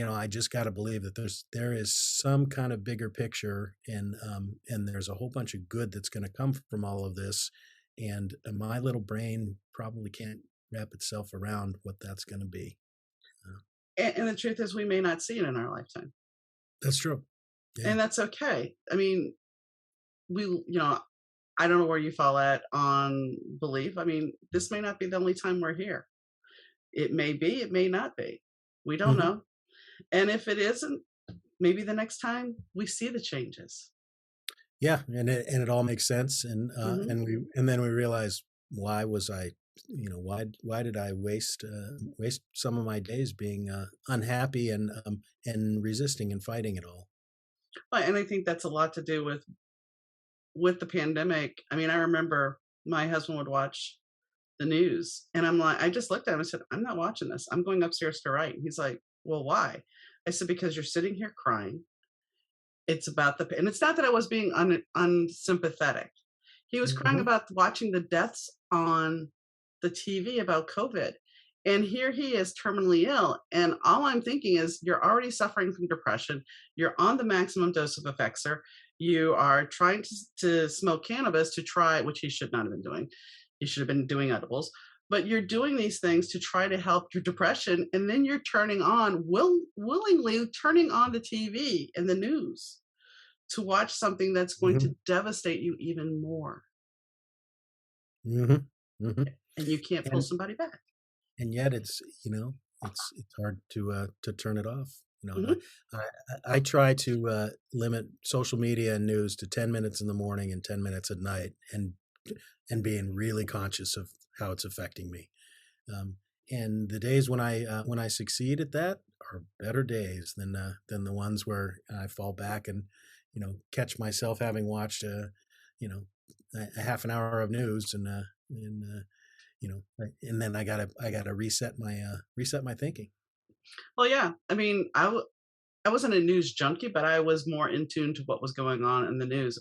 I just got to believe that there is some kind of bigger picture, and there's a whole bunch of good that's going to come from all of this, and my little brain probably can't wrap itself around what that's going to be. Uh, And the truth is, we may not see it in our lifetime, that's true. Yeah. and that's okay. I mean, I don't know where you fall at on belief. I mean, this may not be the only time we're here. It may be, it may not be. We don't Hmm. know. And if it isn't, maybe the next time we see the changes. Yeah, and it all makes sense, Hmm. and then we realize, why was I, why did I waste some of my days being unhappy and resisting and fighting it all. And I think that's a lot to do with the pandemic. I mean, I remember my husband would watch the news, and I'm like, I just looked at him and said, I'm not watching this. I'm going upstairs to write. And he's like, well, why? I said, because you're sitting here crying. It's about and it's not that I was being unsympathetic. He was crying Hmm. about watching the deaths on the TV about COVID. And here he is terminally ill. And all I'm thinking is, you're already suffering from depression. You're on the maximum dose of Effexor. You are trying to smoke cannabis to try, which he should not have been doing. He should have been doing edibles. But you're doing these things to try to help your depression. And then you're willingly turning on the TV and the news to watch something that's going Hmm. to devastate you even more, Hmm. Hmm. and you can't pull and somebody back. and yet it's hard to turn it off. You know, Mhm. I try to limit social media and news to 10 minutes in the morning and 10 minutes at night, and being really conscious of how it's affecting me. Um, and the days when I succeed at that are better days than the ones where I fall back and catch myself having watched you know a half an hour of news and and then I gotta reset my thinking. Well, yeah. I mean, I wasn't a news junkie, but I was more in tune to what was going on in the news.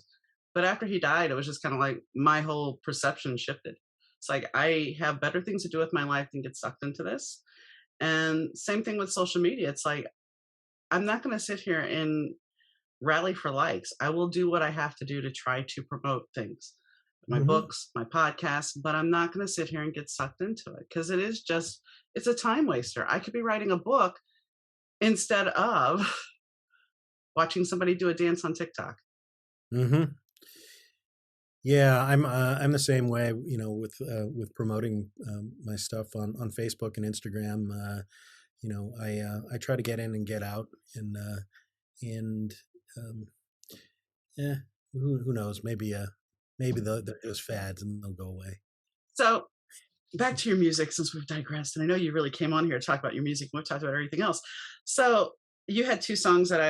But after he died, it was just kind of like my whole perception shifted. It's like I have better things to do with my life than get sucked into this. And same thing with social media. It's like I'm not going to sit here and rally for likes. I will do what I have to do to try to promote things, my Hmm. books, my podcasts, but I'm not going to sit here and get sucked into it because it's a time waster. I could be writing a book instead of watching somebody do a dance on TikTok. Hmm. Yeah, I'm the same way, with promoting my stuff on Facebook and Instagram. I try to get in and get out, and um, yeah, who knows? Maybe they're just fads and they'll go away. So back to your music since we've digressed. And I know you really came on here to talk about your music. We've talked about everything else. So you had two songs that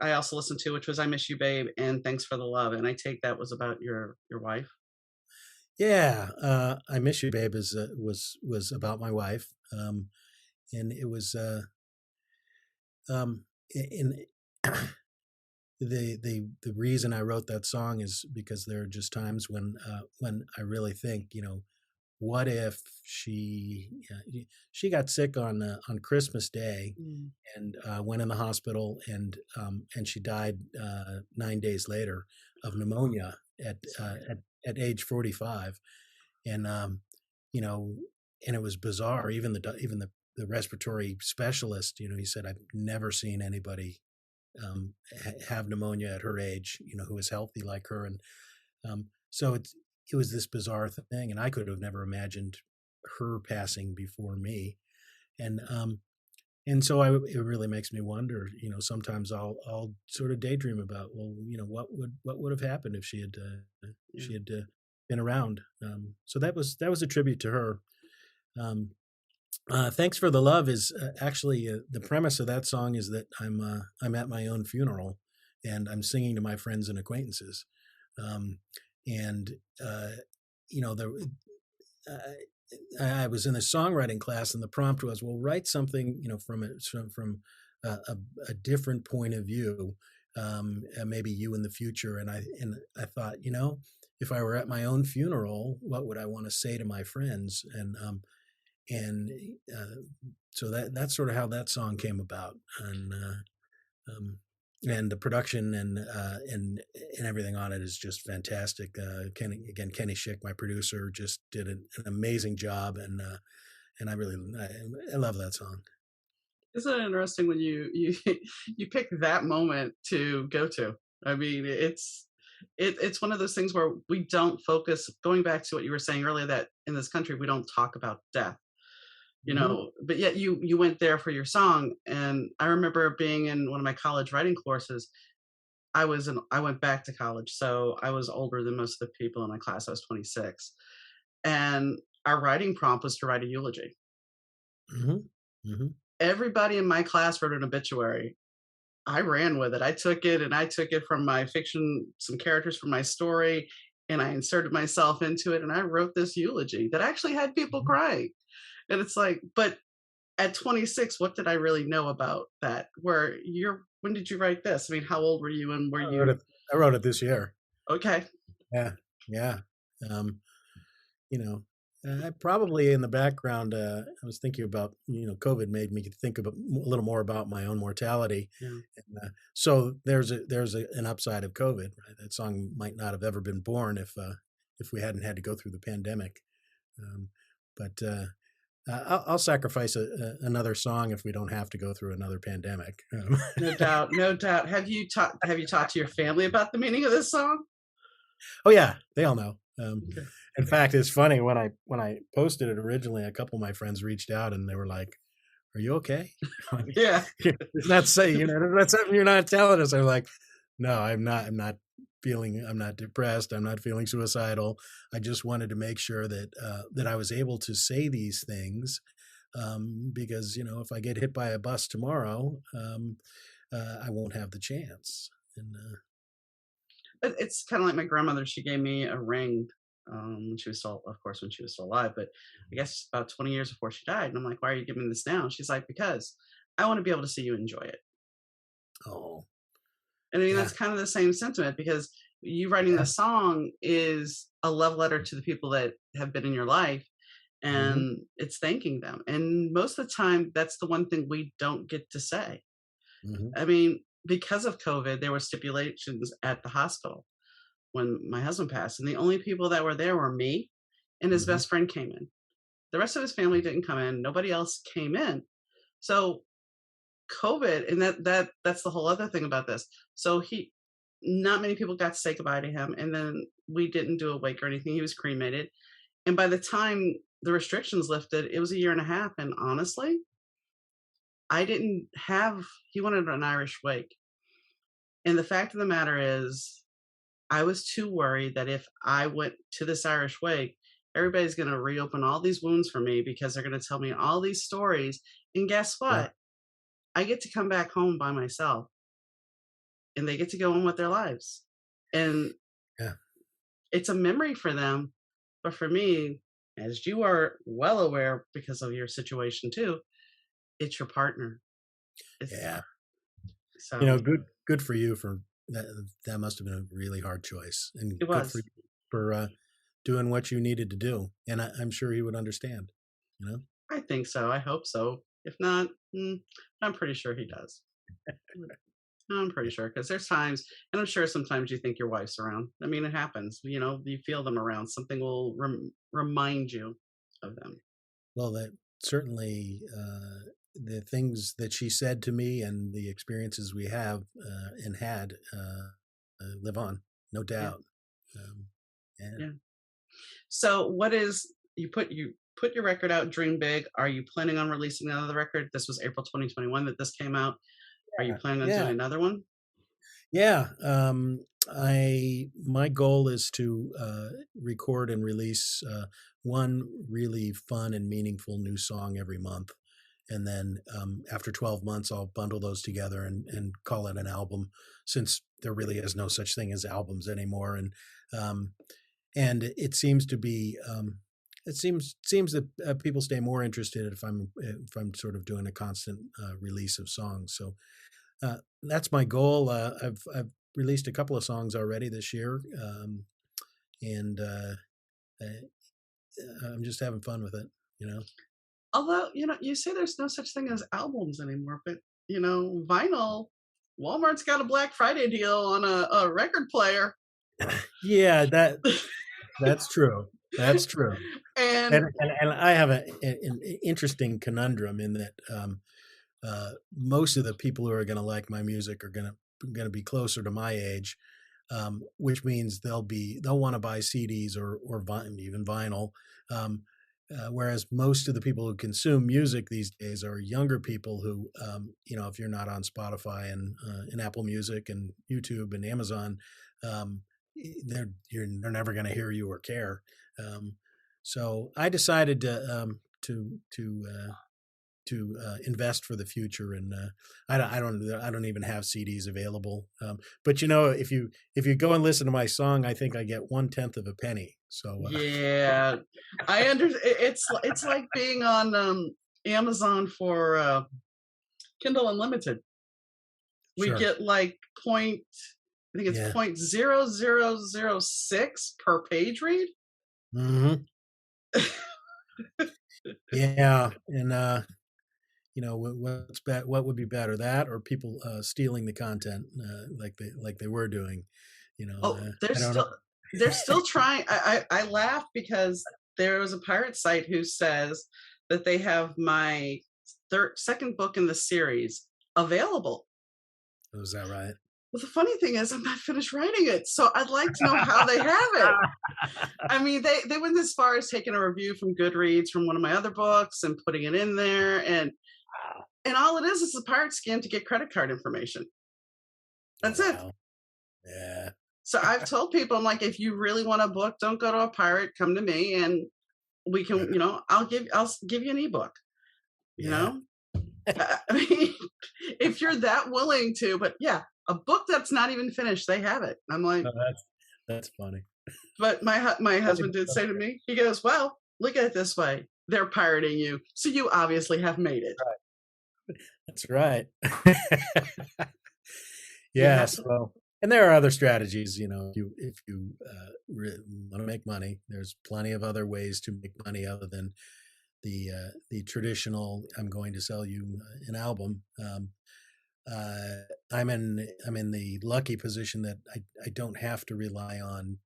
I also listened to, which was "I Miss You, Babe" and "Thanks for the Love." And I take that was about your wife. Yeah, I miss you, babe. Was about my wife, and it was in the reason I wrote that song is because there are just times when I really think, what if she got sick on Christmas Day Mm. and went in the hospital and she died 9 days later of pneumonia at age 45, and you know and it was bizarre. Even the respiratory specialist, he said, I've never seen anybody have pneumonia at her age, who is healthy like her. And so it was this bizarre thing, and I could have never imagined her passing before me. And um and so it really makes me wonder. Sometimes I'll sort of daydream about, well, what would have happened if Yeah. she had been around. So that was a tribute to her. um Thanks for the Love is actually, the premise of that song is that I'm at my own funeral and I'm singing to my friends and acquaintances. Um, and there I was in a songwriting class, and the prompt was, well, write something, from a different point of view, maybe you in the future. And I thought, if I were at my own funeral, what would I want to say to my friends? And uh, so that's sort of how that song came about. Um, and the production and everything on it is just fantastic. Kenny Schick, my producer, just did an amazing job, and I love that song. Isn't it interesting when you you pick that moment to go to? I mean, it's one of those things where we don't focus. Going back to what you were saying earlier, that in this country we don't talk about death, Hmm. but yet you went there for your song. And I remember being in one of my college writing courses. I went back to college, so I was older than most of the people in my class. I was 26, and our writing prompt was to write a eulogy. Hmm. Hmm. Everybody in my class wrote an obituary. I ran with it. I took it, and I took it from my fiction, some characters from my story, and I inserted myself into it, and I wrote this eulogy that actually had people Hmm. crying. And it's like, but at 26, what did I really know about that? When did you write this? I mean, how old were you, and were I wrote you it. I wrote it this year. okay? Yeah, yeah. Um, you know, probably in the background, I was thinking about, COVID made me think about a little more about my own mortality. Yeah. And, so an upside of COVID, right? That song might not have ever been born if we hadn't had to go through the pandemic. Um, but I'll sacrifice another song if we don't have to go through another pandemic. No doubt, no doubt. Have you talked to your family about the meaning of this song? Oh yeah, they all know. Okay. In fact, it's funny, when I posted it originally, a couple of my friends reached out and they were like, are you okay? Yeah. It's not saying, that's something you're not telling us. I'm like, no, I'm not depressed. I'm not feeling suicidal. I just wanted to make sure that I was able to say these things, because, if I get hit by a bus tomorrow, I won't have the chance. And It's kind of like my grandmother. She gave me a ring when she was still, of course, when she was still alive, but I guess about 20 years before she died. And I'm like, why are you giving me this now? She's like, because I want to be able to see you enjoy it. oh, And I mean, yeah, that's kind of the same sentiment, because you writing the yeah, song is a love letter to the people that have been in your life, hmm, and it's thanking them. And most of the time, that's the one thing we don't get to say. hmm, I mean, because of COVID, there were stipulations at the hospital when my husband passed, and the only people that were there were me and his hmm, best friend came in. The rest of his family didn't come in. Nobody else came in. So COVID, and that's the whole other thing about this. So not many people got to say goodbye to him, and then we didn't do a wake or anything. He was cremated, and by the time the restrictions lifted, it was a year and a half. And honestly, I didn't have. He wanted an Irish wake, and the fact of the matter is, I was too worried that if I went to this Irish wake, everybody's going to reopen all these wounds for me, because they're going to tell me all these stories. And guess yeah, what? I get to come back home by myself, and they get to go on with their lives. And yeah, it's a memory for them. But for me, as you are well aware because of your situation too, it's your partner. It's yeah. so Good for you for that. That must have been a really hard choice, and it good for was. you for doing what you needed to do. And I'm sure he would understand. You know. I think so. I hope so. If not, I'm pretty sure he does. I'm pretty sure, because there's times, and I'm sure sometimes you think your wife's around. I mean, it happens. You feel them around. Something will remind you of them. Well, that certainly the things that she said to me and the experiences we have and had live on, no Yeah, doubt. Um, and yeah. So, you put your record out, Dream Big. Are you planning on releasing another record? This was April 2021 that this came out. Are you planning on doing yeah, another one? yeah. I my goal is to record and release one really fun and meaningful new song every month, and then after 12 months, I'll bundle those together and call it an album, since there really is no such thing as albums anymore. Um, and it seems to be it seems that people stay more interested if I'm sort of doing a constant release of songs. So that's my goal. I've released a couple of songs already this year, and I- I'm just having fun with it. You know. Although, you say there's no such thing as albums anymore, but vinyl, Walmart's got a Black Friday deal on a record player. Yeah, that's true. That's true. And And I have an interesting conundrum in that most of the people who are going to like my music are going to be closer to my age, which means they'll want to buy CDs or even vinyl. Um, whereas most of the people who consume music these days are younger people who, if you're not on Spotify and Apple Music and YouTube and Amazon, um, they're never going to hear you or care. Um, so I decided to invest for the future, and I don't even have CDs available. But if you go and listen to my song, I think I get 1/10 of a penny. So yeah, I understand. It's like being on Amazon for Kindle Unlimited. We sure, get like I think it's yeah, 0.0006 per page read. hmm, yeah, and what would be better, that or people stealing the content like they were doing? Oh, I don't know. they're still trying. I laugh because there was a pirate site who says that they have my second book in the series available. Oh, is that right? Well, the funny thing is, I'm not finished writing it, so I'd like to know how they have it. I mean, they went as far as taking a review from Goodreads from one of my other books and putting it in there, and And all it is a pirate scam to get credit card information. That's it. Yeah. So I've told people, I'm like, if you really want a book, don't go to a pirate, come to me and we can, I'll give you an ebook, you know? I mean, if you're that willing to, but yeah, a book that's not even finished, they have it. I'm like, oh, that's funny. But my husband did say to me, he goes, well, look at it this way. They're pirating you. So you obviously have made it. Right. That's right. Yes. Well, and there are other strategies, if you want to make money, there's plenty of other ways to make money other than the traditional, I'm going to sell you an album. I'm in the lucky position that I don't have to rely on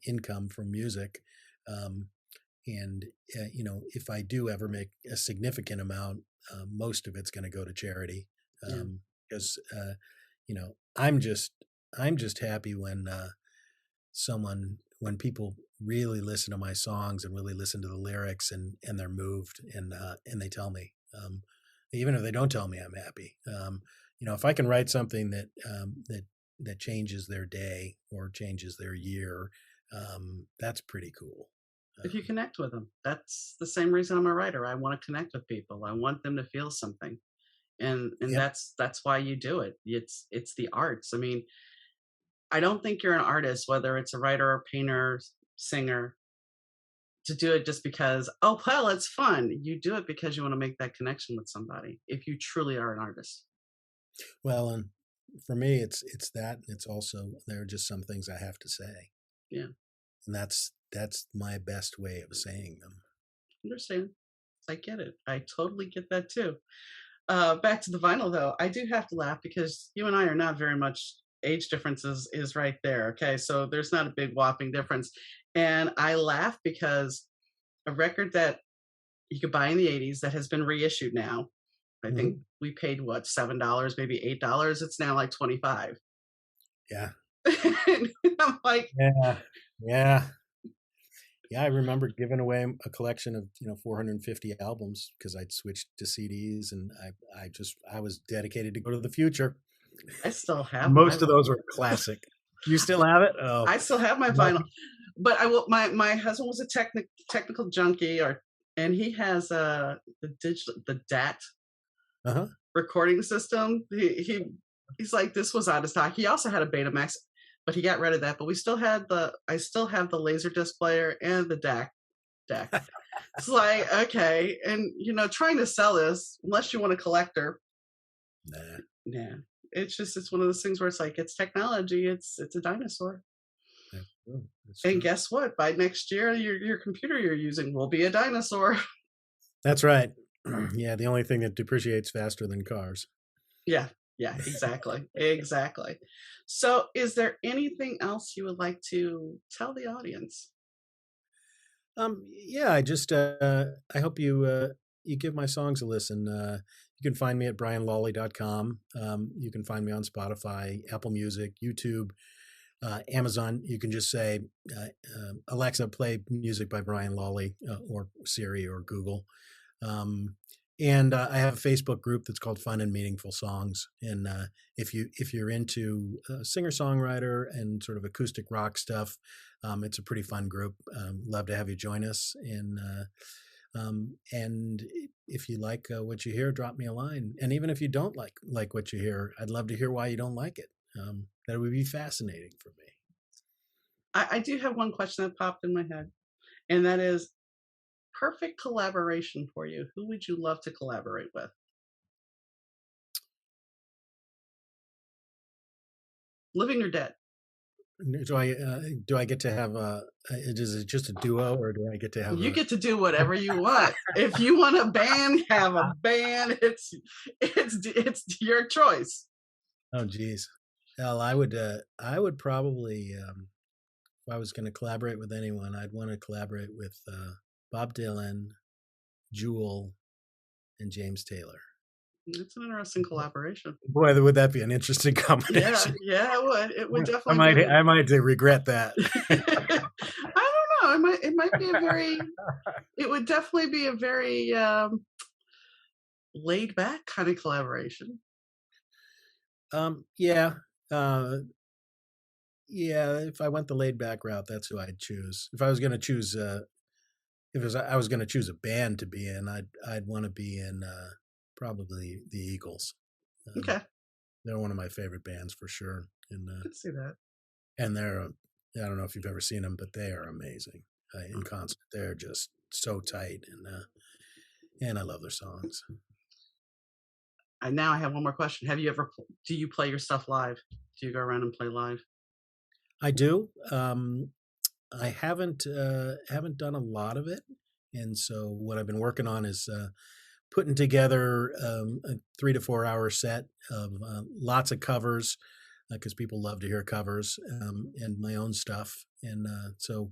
income from music. And if I do ever make a significant amount, most of it's going to go to charity. Because, I'm just happy when when people really listen to my songs and really listen to the lyrics and they're moved and they tell me, even if they don't tell me, I'm happy. If I can write something that changes their day or changes their year, that's pretty cool. If you connect with them, that's the same reason I'm a writer. I want to connect with people. I want them to feel something. And that's why you do it. It's the arts. I mean, I don't think you're an artist, whether it's a writer or painter, singer, to do it just because, oh, well, it's fun. You do it because you want to make that connection with somebody, if you truly are an artist. Well, and for me, it's that. It's also, there are just some things I have to say. Yeah. And that's my best way of saying them. Understand. I get it. I totally get that too. Back to the vinyl though, I do have to laugh because you and I are not very much, age differences is right there. Okay. So there's not a big whopping difference. And I laugh because a record that you could buy in the 80s that has been reissued now, I think we paid what, $7, maybe $8. It's now like $25. Yeah. And I'm like, yeah. I remember giving away a collection of 450 albums because I'd switched to CDs, and I was dedicated to go to the future. I still have most of those were classic. You still have it? Oh, I still have my vinyl, but I will. My husband was a technical junkie, and he has the DAT recording system. He's like, this was out of stock. He also had a Betamax, but he got rid of that. But I still have the Laserdisc player and the DAC. It's like, okay. And, trying to sell this, unless you want a collector. Nah. It's one of those things where it's like, it's technology. It's a dinosaur. And guess what? By next year, your computer you're using will be a dinosaur. That's right. Yeah. The only thing that depreciates faster than cars. Yeah. Yeah, exactly. Exactly. So is there anything else you would like to tell the audience? Yeah, I hope you give my songs a listen. You can find me at brianlawley.com. You can find me on Spotify, Apple Music, YouTube, Amazon. You can just say, Alexa, play music by Brian Lawley, or Siri or Google. And I have a Facebook group that's called Fun and Meaningful Songs. And if you're into singer-songwriter and sort of acoustic rock stuff, it's a pretty fun group. Love to have you join us. And if you like what you hear, drop me a line. And even if you don't like what you hear, I'd love to hear why you don't like it. That would be fascinating for me. I do have one question that popped in my head, and that is, perfect collaboration for you. Who would you love to collaborate with? Living or dead? Do I get to have is it just a duo, or do I get to have? You get to do whatever you want. If you want a band, have a band. It's your choice. Oh, geez. Well, I would probably, if I was going to collaborate with anyone, I'd want to collaborate with Bob Dylan, Jewel, and James Taylor. It's an interesting collaboration. Boy, would that be an interesting combination? Yeah, it would. It would definitely. I might regret that. I don't know. It might be a very. It would definitely be a very laid back kind of collaboration. Yeah, uh, yeah. If I went the laid back route, that's who I'd choose. If I was going to choose, if it was, I was going to choose a band to be in, I'd want to be in probably the Eagles. Um, Okay, they're one of my favorite bands for sure, I could see that. and they're I don't know if you've ever seen them, but they are amazing in concert. They're just so tight, and I love their songs. And now I have one more question. Have you ever, do you play your stuff live? Do you go around and play live? I do. I haven't done a lot of it, and so what I've been working on is putting together a 3 to 4 hour set of lots of covers because people love to hear covers and my own stuff, and so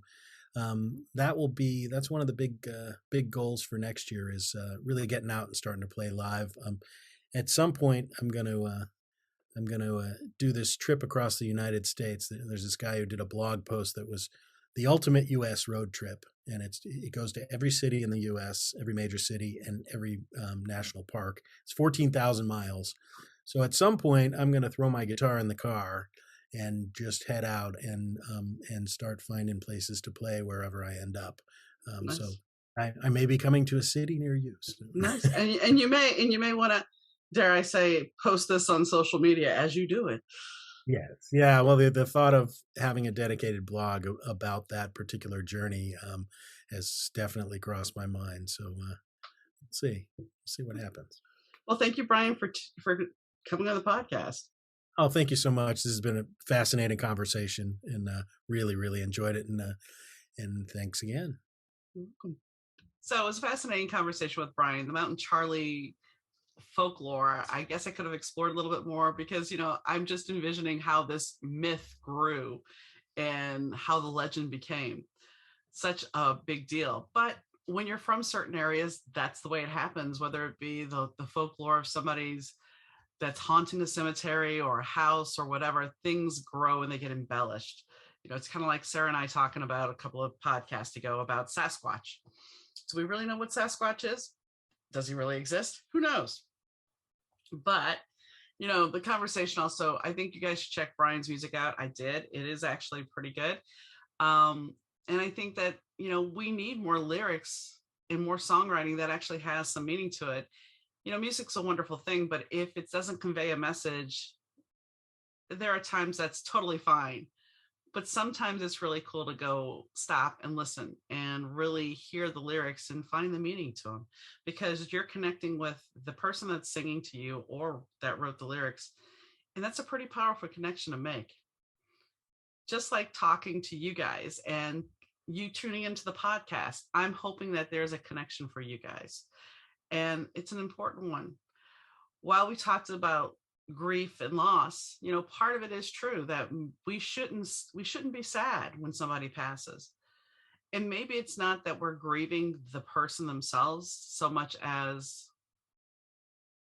that's one of the big goals for next year is really getting out and starting to play live. At some point, I'm going to do this trip across the United States. There's this guy who did a blog post that was the ultimate U.S. road trip, and it goes to every city in the U.S., every major city, and every national park. It's 14,000 miles. So at some point, I'm going to throw my guitar in the car and just head out and start finding places to play wherever I end up. Nice. So I may be coming to a city near you. Nice. And you may want to, dare I say, post this on social media as you do it. Yes. Yeah. Well, the thought of having a dedicated blog about that particular journey has definitely crossed my mind. So let's see what happens. Well, thank you, Brian, for coming on the podcast. Oh, thank you so much. This has been a fascinating conversation, and really, really enjoyed it. And thanks again. You're welcome. So it was a fascinating conversation with Brian. The Mountain Charlie folklore, I guess I could have explored a little bit more because, I'm just envisioning how this myth grew and how the legend became such a big deal. But when you're from certain areas, that's the way it happens, whether it be the folklore of somebody's that's haunting a cemetery or a house or whatever, things grow and they get embellished. It's kind of like Sarah and I talking about a couple of podcasts ago about Sasquatch. Do we really know what Sasquatch is? Does he really exist? Who knows? But, the conversation also, I think you guys should check Brian's music out. I did. It is actually pretty good. And I think that, we need more lyrics and more songwriting that actually has some meaning to it. Music's a wonderful thing, but if it doesn't convey a message, there are times that's totally fine. But sometimes it's really cool to go stop and listen and really hear the lyrics and find the meaning to them, because you're connecting with the person that's singing to you or that wrote the lyrics. And that's a pretty powerful connection to make. Just like talking to you guys and you tuning into the podcast, I'm hoping that there's a connection for you guys. And it's an important one. While we talked about grief and loss, part of it is true that we shouldn't be sad when somebody passes. And maybe it's not that we're grieving the person themselves so much as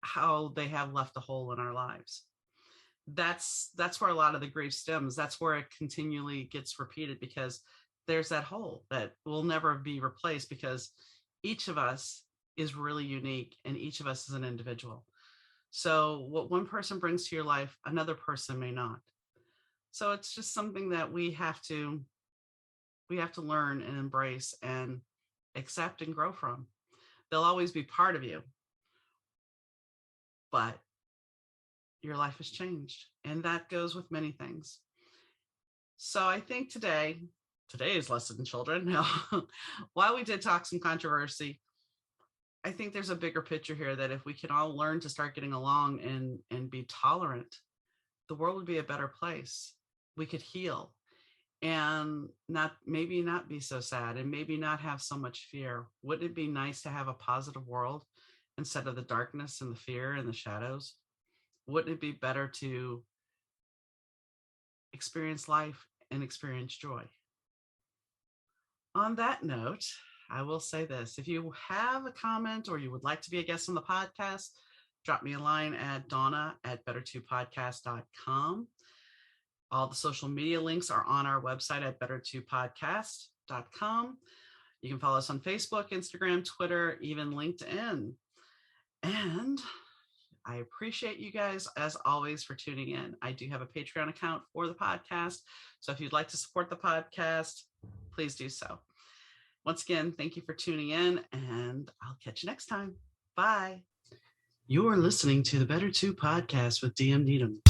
how they have left a hole in our lives. That's where a lot of the grief stems. That's where it continually gets repeated, because there's that hole that will never be replaced, because each of us is really unique and each of us is an individual. So what one person brings to your life, another person may not. So it's just something that we have to learn and embrace and accept and grow from. They'll always be part of you, but your life has changed, and that goes with many things. So I think today's lesson, children, while we did talk some controversy, I think there's a bigger picture here, that if we can all learn to start getting along and be tolerant, the world would be a better place. We could heal and not be so sad, and maybe not have so much fear. Wouldn't it be nice to have a positive world instead of the darkness and the fear and the shadows? Wouldn't it be better to experience life and experience joy? On that note, I will say this. If you have a comment or you would like to be a guest on the podcast, drop me a line at donna@better2podcast.com. All the social media links are on our website at better2podcast.com. You can follow us on Facebook, Instagram, Twitter, even LinkedIn. And I appreciate you guys, as always, for tuning in. I do have a Patreon account for the podcast. So if you'd like to support the podcast, please do so. Once again, thank you for tuning in, and I'll catch you next time. Bye. You're listening to the Better 2 podcast with DM Needham.